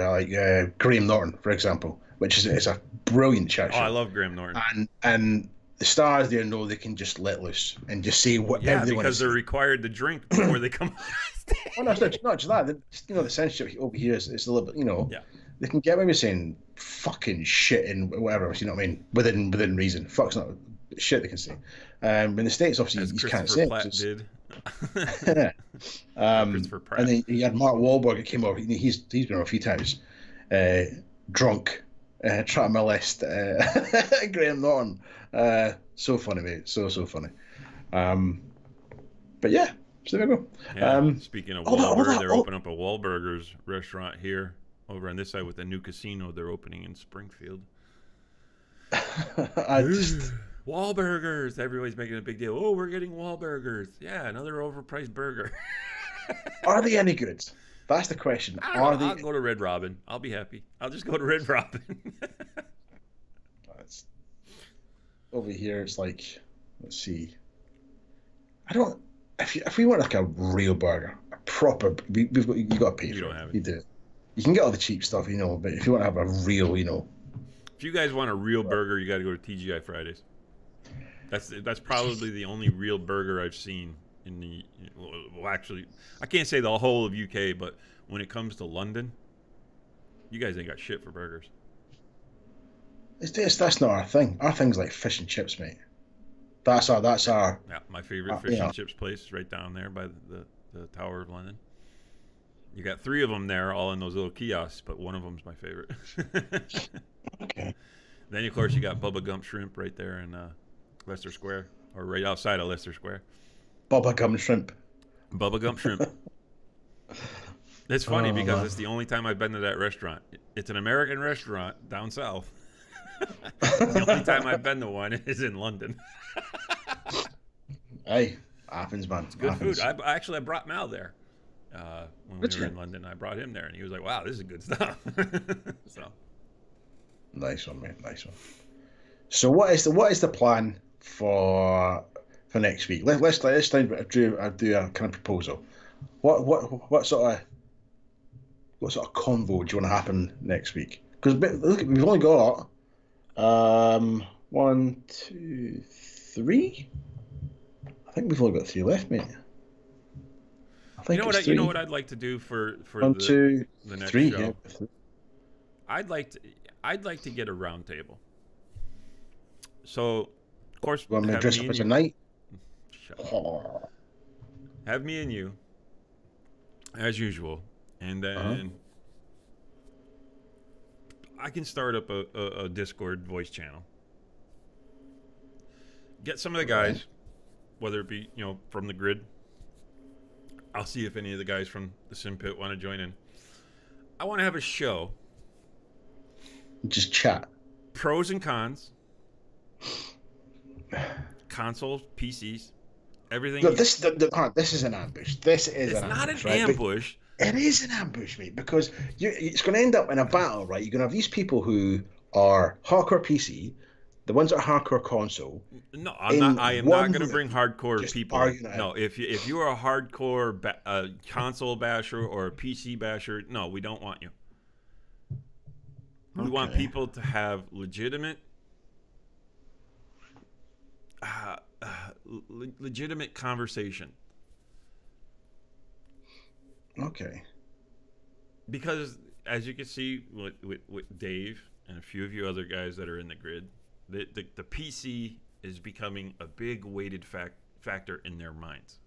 Graham Norton, for example, which is a brilliant chat oh, I show. love Graham Norton. And the stars there know they can just let loose and just say Well, whatever yeah, they want to because they're say. required to drink before they come on Oh no, stage. it's not just that. The censorship over here is a little bit. Yeah, They can get away with saying fucking shit and whatever. You know what I mean? Within reason. Fuck's not shit they can say. In the States, obviously, as you can't Christopher say it. Platt did. Christopher And Pratt. then you had Mark Wahlberg that came over. He's been on a few times, uh, drunk, trying to molest Graham Norton. So funny, mate. So funny. But yeah, so there we go. Yeah. Speaking of All that, all Wahlburger, that, they're all, opening up a Wahlburgers restaurant here over on this side with a new casino they're opening in Springfield. I just Wahlburgers. Everybody's making a big deal. Oh, we're getting Wahlburgers. Yeah, another overpriced burger. are they any good? That's the question. I don't Are know. I'll they? go to Red Robin. I'll be happy. I'll just go to Red Robin. It's, over here, it's like, let's see. I don't. If we want like a real burger, a proper, we've got you got to pay You for don't it. have it. You do. You can get all the cheap stuff, but if you want to have a real, If you guys want a real burger, you got to go to TGI Fridays. That's probably the only real burger I've seen in the. Well, actually, I can't say the whole of UK, but when it comes to London, you guys ain't got shit for burgers. that's not our thing. Our thing's like fish and chips, mate. That's our. Yeah, my favorite fish and chips place is right down there by the Tower of London. You got 3 of them there, all in those little kiosks, but one of them's my favorite. Okay. Then, of course, you got Bubba Gump Shrimp right there in Leicester Square, or right outside of Leicester Square. Bubba gum shrimp. Bubba Gump Shrimp. It's funny because it's the only time I've been to that restaurant. It's an American restaurant down south. The only time I've been to one is in London. Hey, happens, man. It's good happens. food. I brought Mal there when we were in London. I brought him there, and he was like, "Wow, this is good stuff." So Nice one, mate. Nice one. So what is the plan for next week? Let's do a kind of proposal. What sort of convo do you want to happen next week? Because look, we've only got 1, 2, 3. I think we've only got 3 left, mate. I think it's 3. you know what I'd like to do for 1, 2, the next 3. show. Yeah. I'd like to get a round table. So, of course, Want me to have dress me up and as a you. knight? Shut up. Oh. Have me and you, as usual, and then I can start up a Discord voice channel. Get some of the guys, whether it be from the grid. I'll see if any of the guys from the Sim Pit want to join in. I want to have a show. Just chat. Pros and cons. Consoles, PCs, everything. Look, this is an ambush. This is It's an not ambush, an right? But ambush. it is an ambush, mate, because it's going to end up in a battle, right? You're going to have these people who are hardcore PC, the ones that are hardcore console. No, I am not going to bring hardcore just people. arguing it No, out. if you are a hardcore console basher or a PC basher, no, we don't want you. We want Okay. people to have legitimate, legitimate conversation. Okay. Because as you can see with Dave and a few of you other guys that are in the grid, the PC is becoming a big weighted factor in their minds.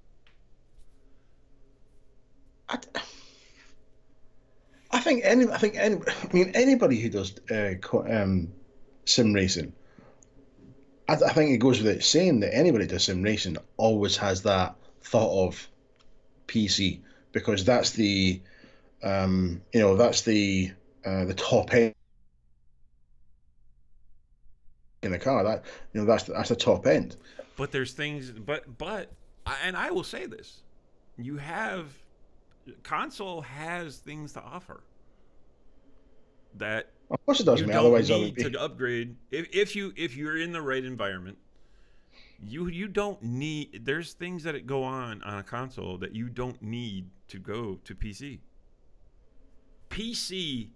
I think anybody who does sim racing, I think it goes without saying that anybody who does sim racing always has that thought of PC because that's that's the top end in the car. That's the top end. But there's things, and I will say this: you have console has things to offer that Of course it does, you mate. don't Otherwise, I would need be to upgrade if you're in the right environment. You don't need. There's things that go on a console that you don't need to go to PC. PC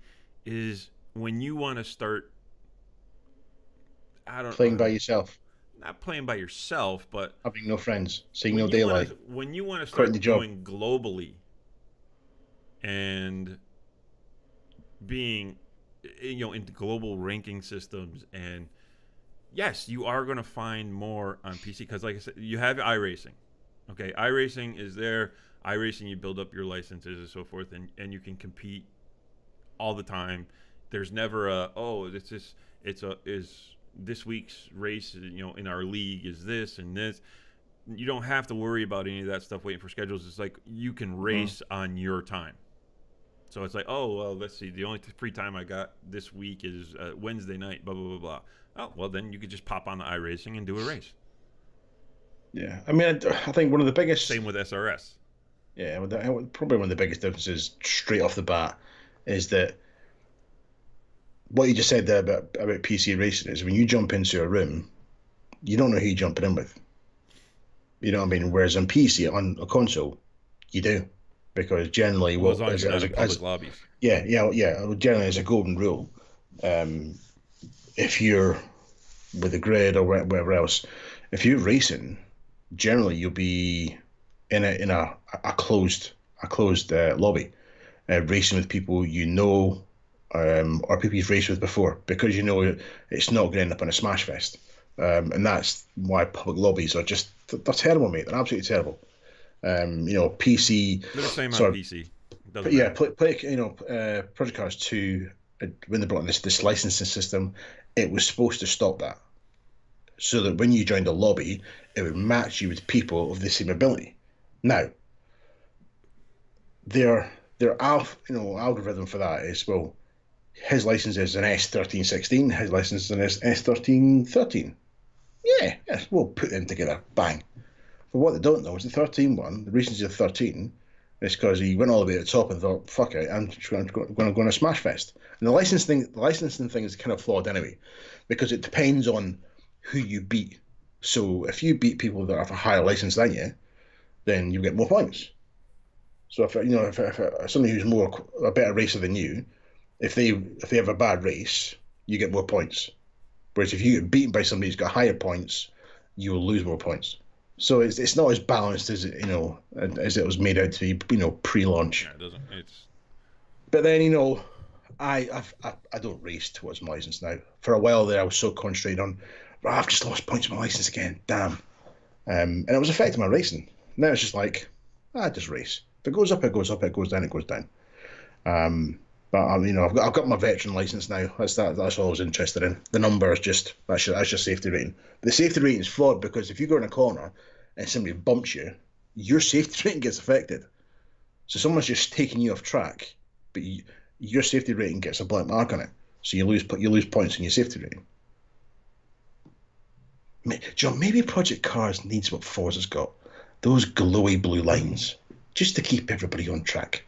is when you want to start. I don't playing by yourself, not playing by yourself, but having no friends, seeing no daylight, when you want to quitting the start job. going globally and being into global ranking systems. And yes, you are going to find more on PC because, like I said, you have iRacing. Okay, iRacing is there. iRacing, you build up your licenses and so forth, and you can compete all the time. There's never is this week's race, in our league is this and this. You don't have to worry about any of that stuff waiting for schedules. It's like you can race on your time. So it's like, oh, well, let's see. The only free time I got this week is Wednesday night, blah, blah, blah, blah. Oh, well, then you could just pop on the iRacing and do a race. Yeah, I mean, I think one of the biggest, Same with SRS. yeah, probably one of the biggest differences straight off the bat is that what you just said there about PC racing is when you jump into a room, you don't know who you're jumping in with. You know what I mean? Whereas on PC, on a console, you do, because generally, Well, as long as as you're not as, in public as lobbies. yeah, generally as a golden rule, um, if you're with a grid or whatever else, if you're racing, generally you'll be in a closed lobby, racing with people you know, or people you've raced with before, because you know it's not going to end up in a smash fest. And that's why public lobbies are they're terrible, mate. They're absolutely terrible. PC, They're the same on sorry, PC. but Doesn't yeah, matter. Project Cars 2, when they brought in this licensing system, it was supposed to stop that, so that when you joined a lobby, it would match you with people of the same ability. Now, their algorithm for that is, well, his license is an S1316, his license is an S1313. Yeah, yes, we'll put them together. Bang. But what they don't know is the 13 one, the reason he's a 13 is because he went all the way to the top and thought, fuck it, I'm just going to go on a Smash Fest. And the licensing thing is kind of flawed anyway, because it depends on who you beat. So if you beat people that have a higher license than you, then you get more points. So if somebody who's a better racer than you, if they have a bad race, you get more points. Whereas if you get beaten by somebody who's got higher points, you will lose more points. So it's not as balanced as as it was made out to be, pre-launch. Yeah, it doesn't. It's But then I don't race towards my license now. For a while there, I was so concentrated on, I've just lost points on my license again. Damn. And it was affecting my racing. Now it's just like, I just race. If it goes up, it goes up. It goes down, it goes down. But I've got my veteran license now. That's all I was interested in. The number is that's just safety rating. But the safety rating is flawed because if you go in a corner and somebody bumps you, your safety rating gets affected. So someone's just taking you off track, but your safety rating gets a black mark on it. So you lose points in your safety rating. John, maybe Project Cars needs what Forza's got. Those glowy blue lines, just to keep everybody on track.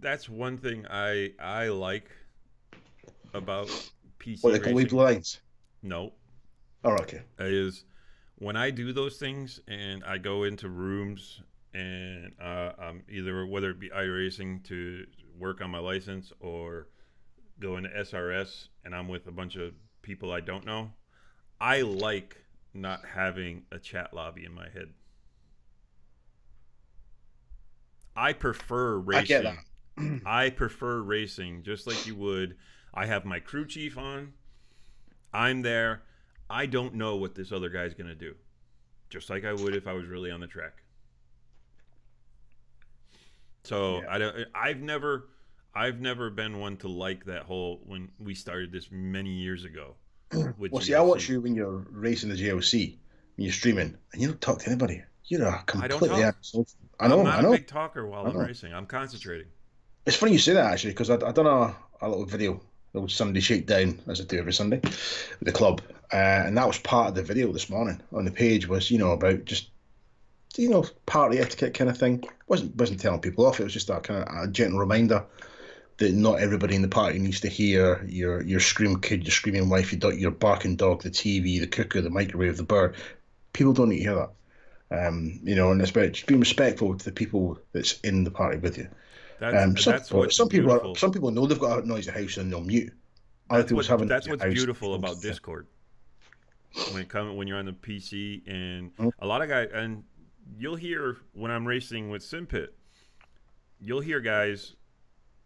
That's one thing I like about PC What, they call racing. blue lines? No, Oh, okay. is when I do those things and I go into rooms and either whether it be iRacing to work on my license or go into SRS and I'm with a bunch of people I don't know. I like not having a chat lobby in my head. I prefer racing. I get that. I prefer racing just like you would. I have my crew chief on. I'm there. I don't know what this other guy's going to do. Just like I would if I was really on the track. So Yeah. I've never been one to like that whole when we started this many years ago. with Well, see, I watch GLC. you when you're racing the GLC, when you're streaming, and you don't talk to anybody. You're a I don't completely talk. antisocial. I I'm know, not I a know, big talker while I I'm know. racing. I'm concentrating. It's funny you say that actually, because I done a little video, a little Sunday shakedown, as I do every Sunday, with the club, and that was part of the video this morning on the page. Was about just party etiquette kind of thing. Wasn't telling people off. It was just that kind of a gentle reminder that not everybody in the party needs to hear your scream kid, your screaming wife, your barking dog, the TV, the cooker, the microwave, the bird. People don't need to hear that. And it's about just being respectful to the people that's in the party with you. Some That's people, what's some people, are, beautiful. some people know they've got a noisy house and they'll mute. Other people's having a That's noisy what's house. beautiful about Discord. When you're on the PC and Mhm. a lot of guys, and you'll hear when I'm racing with Simpit, you'll hear guys,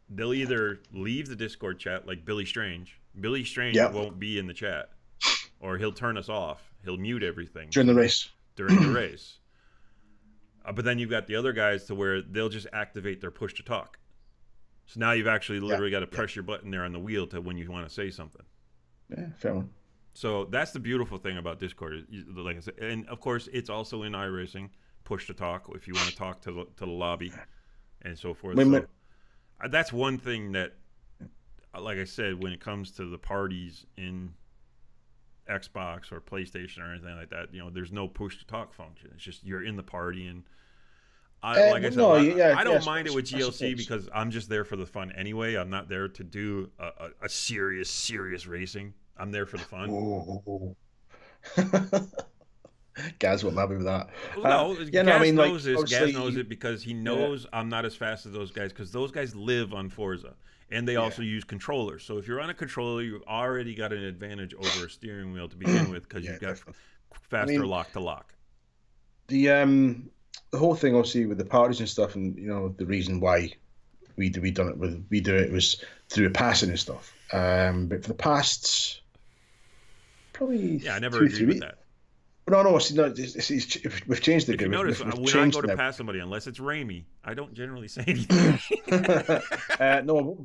they'll either leave the Discord chat like Billy Strange. Billy Strange Yeah, won't be in the chat, or he'll turn us off. He'll mute everything during the race. during the race. But then you've got the other guys to where they'll just activate their push to talk. So now you've actually Yeah, literally got to yeah, press your button there on the wheel to when you want to say something. yeah, fair one. So that's the beautiful thing about Discord. Like I said, and of course, it's also in iRacing, push to talk if you want to talk to the lobby and so forth. When, So that's one thing that, like I said, when it comes to the parties in Xbox or PlayStation or anything like that, there's no push to talk function. It's just you're in the party, and like I said, no, yeah, I don't yes, mind it with I GLC suppose. because I'm just there for the fun anyway. I'm not there to do a serious racing. I'm there for the fun. Oh, Gaz won't happy with that. Well, no, Yeah, no, I Gaz mean, like, knows this. Gaz knows obviously, it because he yeah, knows I'm not as fast as those guys because those guys live on Forza and they yeah, also use controllers. So if you're on a controller, you've already got an advantage over a steering wheel to begin with because yeah, you've got definitely. I faster mean, lock to lock. the whole thing, obviously, with the parties and stuff, and the reason why we do it was through passing and stuff. But for the past probably Yeah, I never two, agreed three with weeks. that. No, see, no, we've changed the If you game. notice, We've when I go changed to now. pass somebody, unless it's Raimi, I don't generally say anything. No,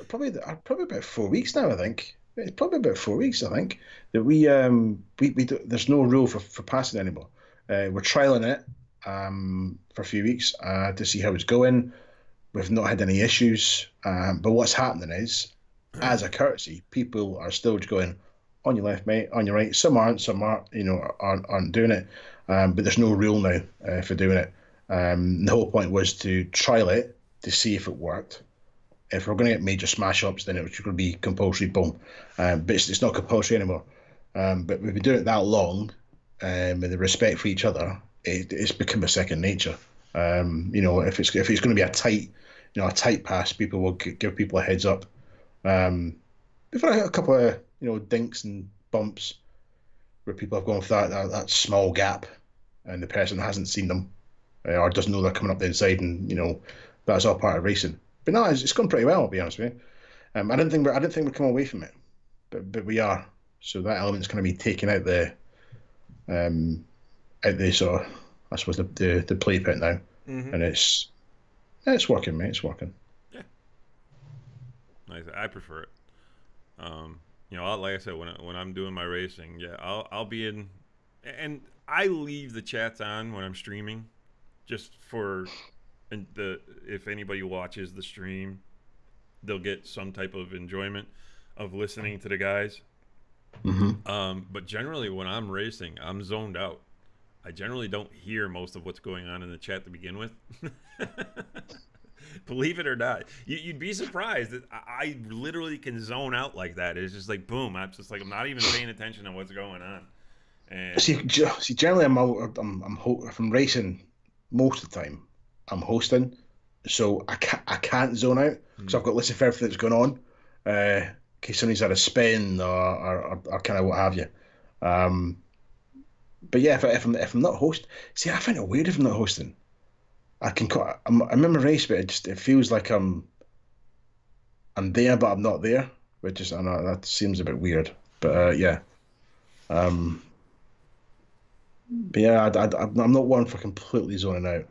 probably about 4 weeks now. I think it's probably about 4 weeks. I think that we do, there's no rule for passing anymore. We're trialing it for a few weeks to see how it's going. We've not had any issues, but what's happening is, as a courtesy, people are still going on your left, mate, on your right. Some aren't, some aren't doing it, but there's no rule now for doing it. The whole point was to trial it to see if it worked. If we're going to get major smash ups, then it's going to be compulsory. Boom, but it's not compulsory anymore. But we've been doing it that long, with the respect for each other, it's become a second nature. If it's going to be a tight pass, people will give people a heads up. We've had a couple of dinks and bumps where people have gone for that small gap, and the person hasn't seen them or doesn't know they're coming up the inside, and that's all part of racing. But no, it's gone pretty well. I'll be honest with you. I didn't think we'd come away from it, but we are. So that element's going to be taken um, out the sort of, I suppose, the play pit now, Hmm. and it's working, mate. It's working. Yeah, I prefer it. Like I said, when I'm doing my racing, yeah, I'll be in, and I leave the chats on when I'm streaming, just for, and if anybody watches the stream, they'll get some type of enjoyment of listening to the guys. Hmm. But generally, when I'm racing, I'm zoned out. I generally don't hear most of what's going on in the chat to begin with. Believe it or not, you'd be surprised that I literally can zone out like that. It's just like boom. I'm just like I'm not even paying attention to what's going on. And See, generally, if I'm racing most of the time, I'm hosting, so I can't zone out because mm, I've got to listen for everything that's going on, in case somebody's had a spin or kind of what have you. Um, but yeah, if I'm not host, see, I find it weird if I'm not hosting. I'm in my race, but it feels like I'm there, but I'm not there, which is, I know that seems a bit weird, but yeah. Um, but yeah, I'm not one for completely zoning out.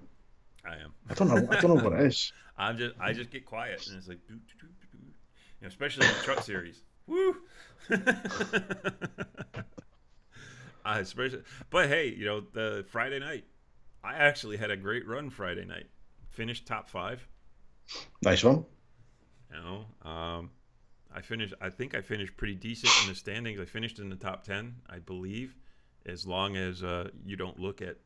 I am. I don't know what it is. I just get quiet and it's like, especially in the truck series. Woo! I especially, but hey, you know, the Friday night, I actually had a great run Friday night. Finished top five. Nice one. You know, I finished. I think I finished pretty decent in the standings. I finished in the top 10, I believe, as long as you don't look at.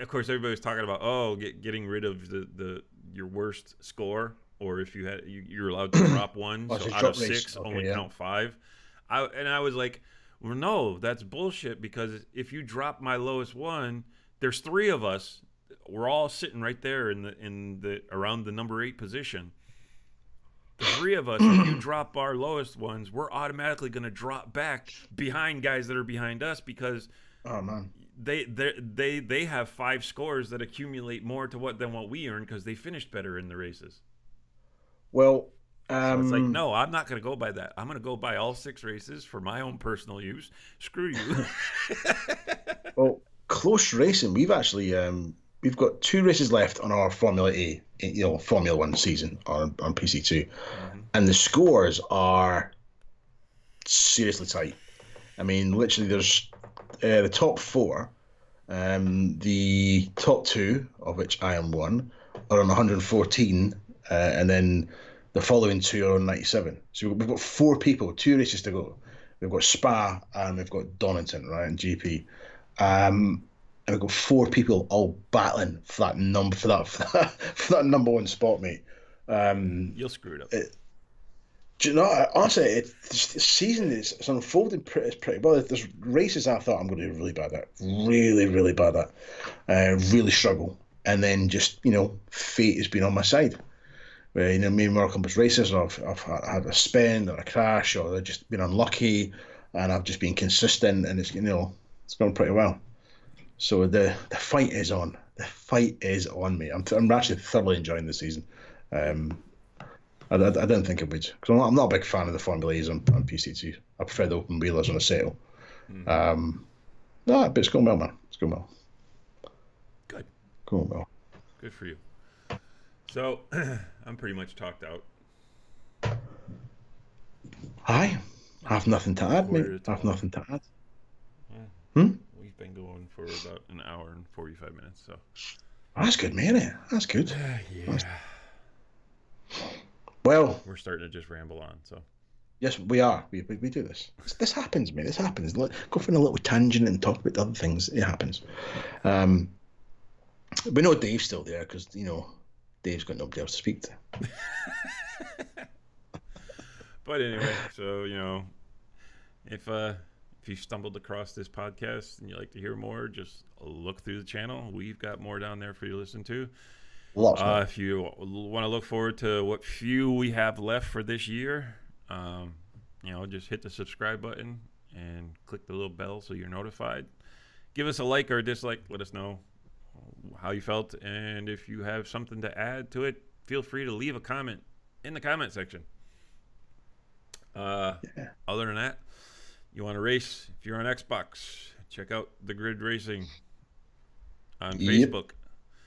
Of course, everybody was talking about getting rid of the your worst score, or if you had you're allowed to drop one. Oh, So it's a out of drop race. six, Okay, only yeah. count five. I was like, well, no, that's bullshit because if you drop my lowest one, there's three of us. We're all sitting right there in the around the number 8 position. The three of us, if you drop our lowest ones, we're automatically going to drop back behind guys that are behind us because Oh man. they have 5 scores that accumulate more to what than what we earn because they finished better in the races. Well, So it's like, no, I'm not going to go by that. I'm going to go by all 6 races for my own personal use. Screw you. well, close racing. We've got 2 races left on our Formula A, Formula One season on PC2, and the scores are seriously tight. I mean, literally, there's the top 4. The top 2, of which I am one, are on 114, and then the following 2 are on 97. So we've got 4 people, 2 races to go. We've got Spa and we've got Donington, right, and GP. And we've got 4 people all battling for that for that number 1 spot, mate. You'll screw it up. Do you know? Honestly, the season is unfolding pretty well. There's races I thought I'm going to do really bad at, really, really bad at, really struggle, and then just fate has been on my side. Where me and Mark Compass races, I've had a spin or a crash, or I've just been unlucky, and I've just been consistent, and it's gone pretty well. So the fight is on. The fight is on me. I'm actually thoroughly enjoying the season. I didn't think it would because I'm not a big fan of the Formula A's on PC2. I prefer the open wheelers on a sail. No, but it's going well, man. It's going well. Good. Going well. Good for you. So I'm pretty much talked out. I have nothing to add, mate. I have nothing to add. Yeah. We've been going for about an hour and 45 minutes, so that's good, mate. That's good. Yeah. Well, we're starting to just ramble on. So yes, we are. We do this. This happens, mate. This happens. Go for a little tangent and talk about other things. It happens. We know Dave's still there because Dave's got nobody else to speak to. But anyway, so if you stumbled across this podcast and you like to hear more, just look through the channel. We've got more down there for you to listen to. Lots more. If you want to look forward to what few we have left for this year, just hit the subscribe button and click the little bell so you're notified. Give us a like or a dislike. Let us know how you felt, and if you have something to add to it, feel free to leave a comment in the comment section. Other than that, you want to race, if you're on Xbox, check out The Grid Racing on Facebook.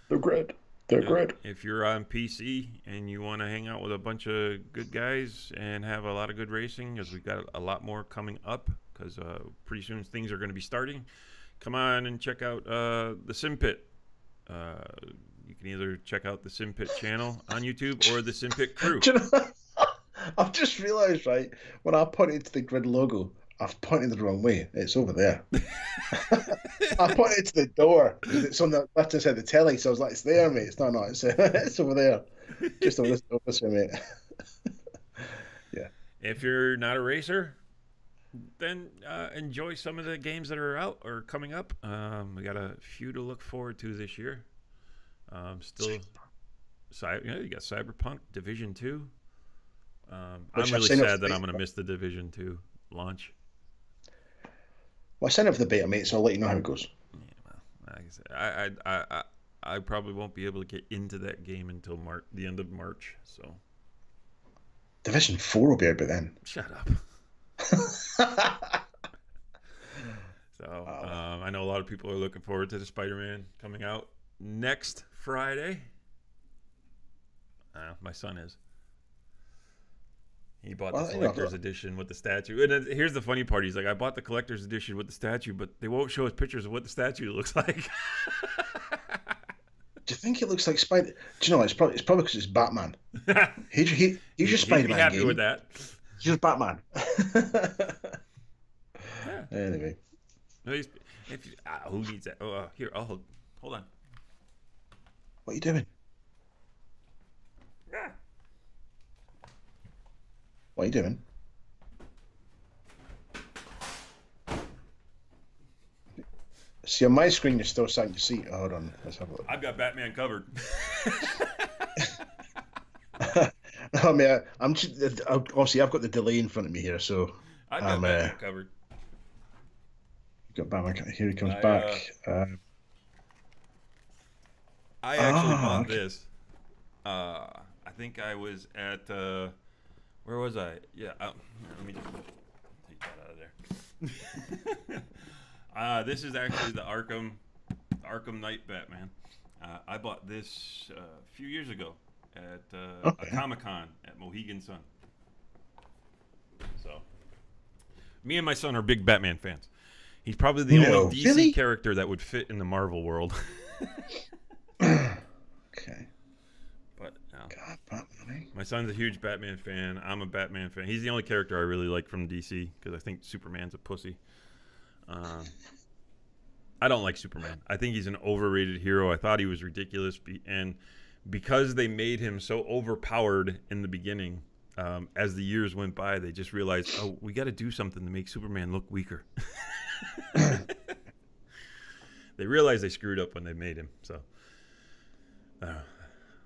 The Grid. They're great. If you're on PC and you want to hang out with a bunch of good guys and have a lot of good racing, as we've got a lot more coming up, because pretty soon things are going to be starting, come on and check out the Sim Pit. You can either check out the Sim Pit channel on YouTube or the Sim Pit crew. I've just realised, right, when I pointed to the Grid logo, I've pointed the wrong way. It's over there. I pointed to the door. It's on the left hand side of the telly, so I was like, "It's there, mate." It's not. It's over there. Just over this way, mate. Yeah. If you're not a racer, then enjoy some of the games that are out or coming up. We got a few to look forward to this year. You got Cyberpunk, Division 2. I'm really sad that I'm going to miss the Division 2 launch. Well, I signed up for the beta, mate, so I'll let you know how it goes. Yeah, well, like I said, I probably won't be able to get into that game until the end of March. So Division 4 will be out by then. Shut up. So I know a lot of people are looking forward to the Spider-Man coming out next Friday. My son is. He bought the Well, you know, collector's edition with the statue. And then, here's the funny part. He's like, I bought the collector's edition with the statue, but they won't show us pictures of what the statue looks like. do you think it looks like Spider? Do you know? It's probably because it's Batman. He's your He'd be Spider-Man happy game. with that. He's your Batman. Yeah. Anyway, No, who needs that? Oh, here, hold on. what are you doing? Yeah. What are you doing? See, on my screen, you're still starting to see. Oh, hold on, let's have a look. I've got Batman covered. I mean, I'm just, obviously I've got the delay in front of me here, so I've got Batman covered. got Batman. Here he comes I, back. I actually bought okay. this. I think I was at where was I? Yeah, let me just take that out of there. This is actually the Arkham Knight Batman. I bought this a few years ago at a Comic-Con at Mohegan Sun. So, me and my son are big Batman fans. He's probably the only DC character that would fit in the Marvel world. Okay. But God, Batman. my son's a huge Batman fan. I'm a Batman fan. He's the only character I really like from DC because I think Superman's a pussy. I don't like Superman. I think he's an overrated hero. I thought he was ridiculous, and because they made him so overpowered in the beginning, as the years went by, they just realized, oh, we got to do something to make Superman look weaker. They realized they screwed up when they made him. So, that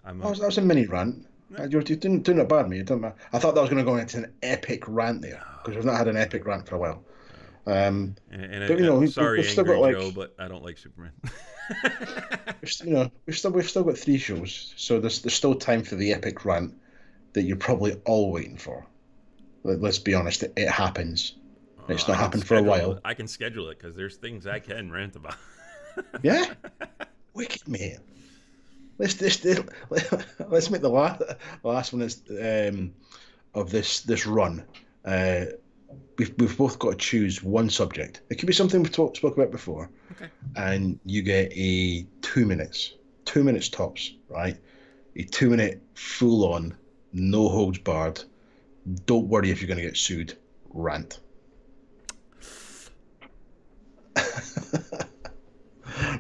was a mini rant. You're doing it bad, me. I thought that was going to go into an epic rant there because we've not had an epic rant for a while. And but, you know, sorry, we've still Angry got, Joe, but I don't like Superman. we've still got 3 shows, so there's still time for the epic rant that you're probably all waiting for. Let's be honest, it happens. It's not happened for a while. I can schedule it because there's things I can rant about. Yeah, wicked, mate. Let's make the last one of this run. We've both got to choose one subject. It could be something we've spoke about before. Okay. And you get a 2 minutes, 2 minutes tops, right? A 2 minute full on, no holds barred. Don't worry if you're going to get sued. Rant.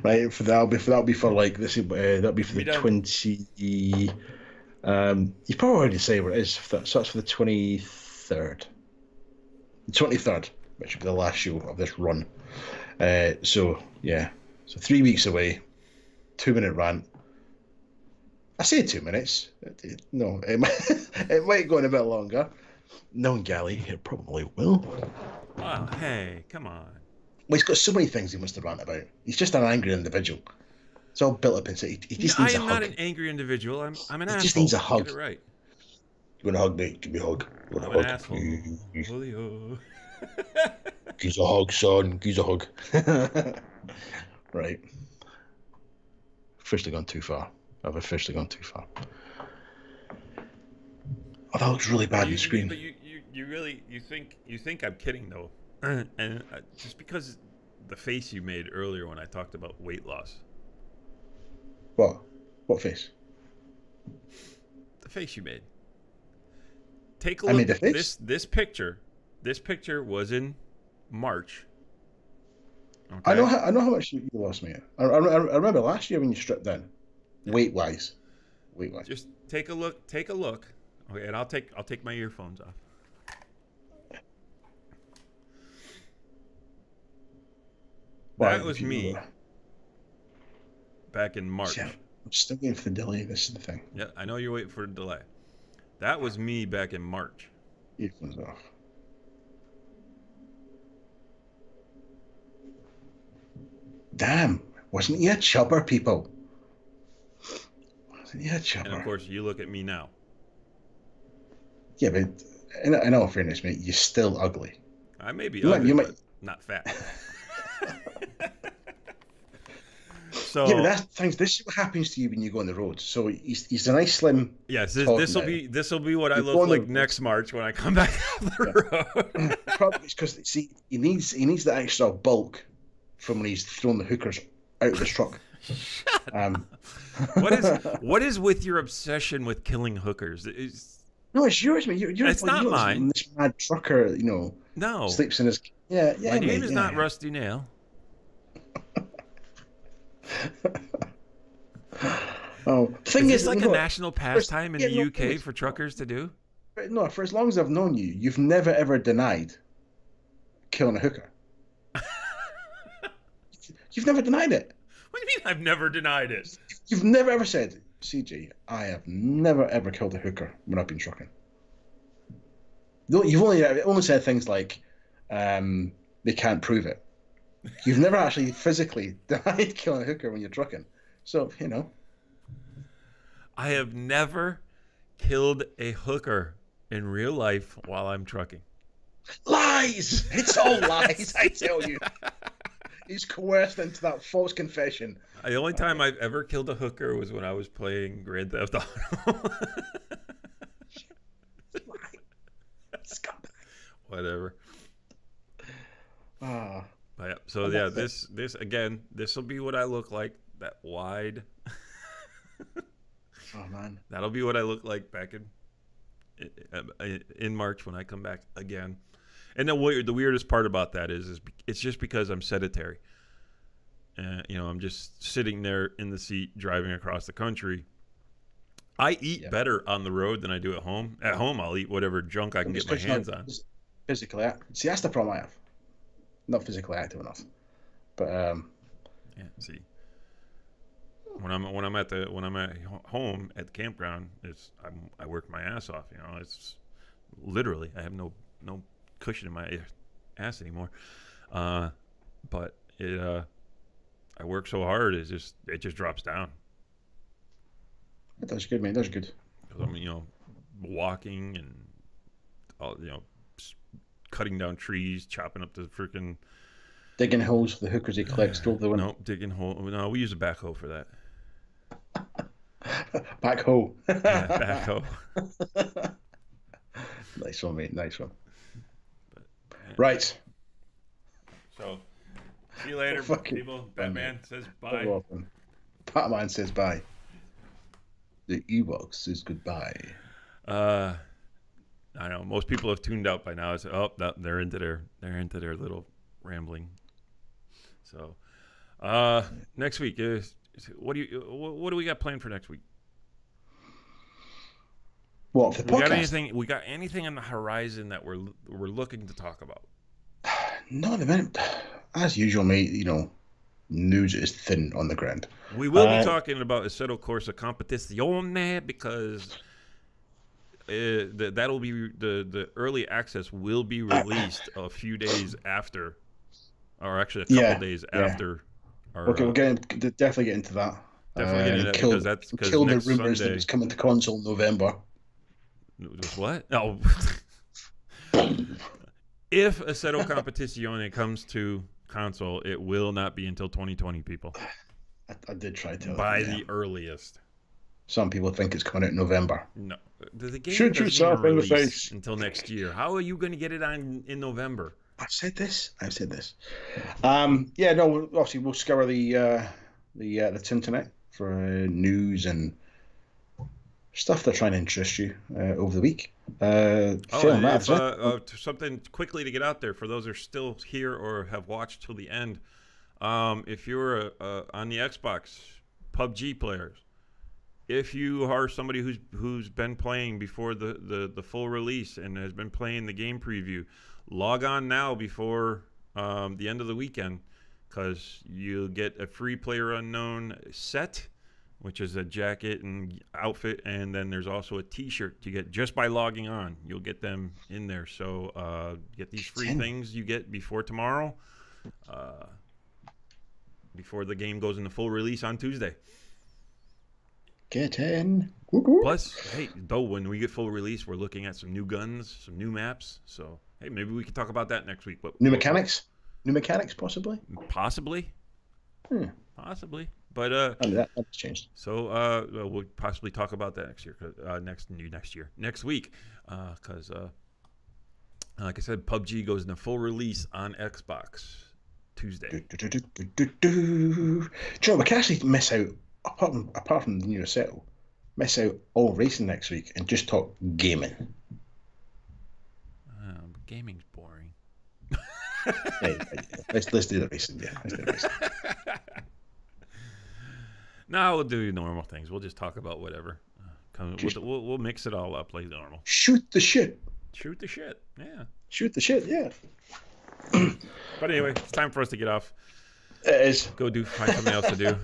Right, that'll be for like this. That'll be for the 20. You probably already say what it is. So that's for the 23rd. The 23rd, which will be the last show of this run. So 3 weeks away. 2 minute rant. I say 2 minutes. No, it might go on a bit longer. Knowing Gally, it probably will. Oh, hey, come on. Well, he's got so many things he wants to rant about. He's just an angry individual. It's all built up inside. He just needs a hug. I am not an angry individual. I'm an asshole. He just needs a hug. Get it right. You want a hug, mate? Give me a hug. I'm an asshole. Julio. Gives a hug, son. Gives a hug. Right. Officially gone too far. I've officially gone too far. Oh, that looks really bad on the screen. But you think I'm kidding though, and just because the face you made earlier when I talked about weight loss. What? What face? The face you made. Take a look. I made the face? This picture. This picture was in March. Okay? I know how much you lost, mate. I remember last year when you stripped down, weight wise. Just take a look. Take a look. Okay, and I'll take my earphones off. That was me back in March. Yeah, I'm still waiting for the delay. This is the thing. Yeah, I know you're waiting for the delay. That was me back in March. Earphones off. Damn, wasn't he a chubber, people? Wasn't he a chubber? And of course, you look at me now. Yeah, but in all fairness, mate, you're still ugly. I may be ugly, but not fat. Yeah, but So that's things. This is what happens to you when you go on the road. So he's a nice slim yes, Todd this will now. be what I You go look on the like road. next March when I come back off the road. Probably it's because see he needs the extra bulk from when he's thrown the hookers out of his truck. Um, What is with your obsession with killing hookers? no, it's yours, man. It's not mine. This mad trucker, No, sleeps in his. Yeah, my yeah, name mate. is not Rusty Nail. Oh, the thing Is is, this like a national pastime in yeah, the no, UK for truckers to do? no, for as long as I've known you, you've never ever denied killing a hooker. You've never denied it. What do you mean I've never denied it? You've never ever said, CJ, I have never ever killed a hooker when I've been trucking. You've only said things like, they can't prove it. You've never actually physically denied killing a hooker when you're trucking. So, I have never killed a hooker in real life while I'm trucking. lies! It's all lies, I tell you. He's coerced into that false confession. The only time I've ever killed a hooker was when I was playing Grand Theft Auto. Scumbag. Whatever. Ah. But yeah, so yeah, this again, this will be what I look like. That wide. Oh man. That'll be what I look like back in March when I come back again. And the weirdest part about that is it's just because I'm sedentary. I'm just sitting there in the seat driving across the country. I eat better on the road than I do at home. At home, I'll eat whatever junk I can get my hands on. Physically, see, that's the problem I have. Not physically active enough, but yeah. See, when I'm at home at the campground, I work my ass off. It's literally I have no cushion in my ass anymore. But I work so hard, it just drops down. That's good, mate. That's good. I'm walking and all cutting down trees, chopping up the freaking digging holes for the hookers he collects over the winter. No, digging hole. No, we use a backhoe for that. Backhoe. Yeah, backhoe. Nice one, mate. Nice one. But, right. So, see you later, people. Batman says bye. Batman says bye. The Ewok says goodbye. I know most people have tuned out by now. It's they're into their little rambling. So, next week is what do we got planned for next week? What for the podcast? We got anything on the horizon that we're looking to talk about? No, the minute, as usual, mate. News is thin on the ground. We will be talking about Assetto Corsa Competizione because that'll be the early access will be released a few days after, or actually a couple days after. Okay, we'll definitely get into that. Definitely get into that because kill the next rumors Sunday, that it's coming to console in November. What? No. If Assetto Competizione comes to console, it will not be until 2020, people. I did try to by the earliest. Some people think it's coming out in November. No, the game shoot yourself in the face until next year. How are you going to get it on in November? I've said this. Yeah, no. Obviously, we'll scour the internet for news and stuff they're trying to interest you over the week. Something quickly to get out there for those who are still here or have watched till the end. If you're on the Xbox, PUBG players, if you are somebody who's been playing before the full release and has been playing the game preview, log on now before the end of the weekend, because you'll get a free PlayerUnknown set, which is a jacket and outfit, and then there's also a T-shirt you get just by logging on. You'll get them in there. So get these free things you get before tomorrow, before the game goes into full release on Tuesday. Get in. Plus, hey, though, when we get full release, we're looking at some new guns, some new maps. So, hey, maybe we can talk about that next week. But new mechanics? New mechanics, possibly? Possibly. Possibly. But I mean, that's changed. so we'll possibly talk about that next year, next week, because like I said, PUBG goes into full release on Xbox Tuesday. Joe, we can actually miss out apart from the new settle, miss out all racing next week and just talk gaming. Gaming's boring. Yeah. Let's do the racing. Yeah, let's do the racing. No, we'll do normal things. We'll just talk about whatever. We'll mix it all up like normal. Shoot the shit. Shoot the shit. Yeah. Shoot the shit. Yeah. But anyway, it's time for us to get off. It is. Find something else to do.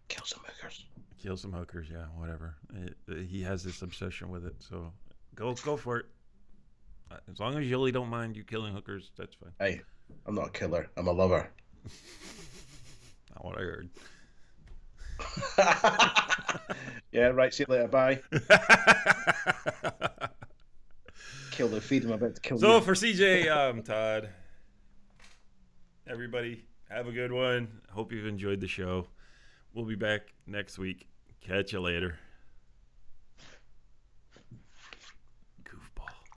Kill some hookers. Kill some hookers. Yeah, whatever. He has this obsession with it, so go for it. As long as Yoli don't mind you killing hookers, that's fine. Hey, I'm not a killer. I'm a lover. Not what I heard. Yeah, right. See you later. Bye. Kill the feed. I'm about to kill. So you. for CJ, I'm Todd. Everybody, have a good one. Hope you've enjoyed the show. We'll be back next week. Catch you later.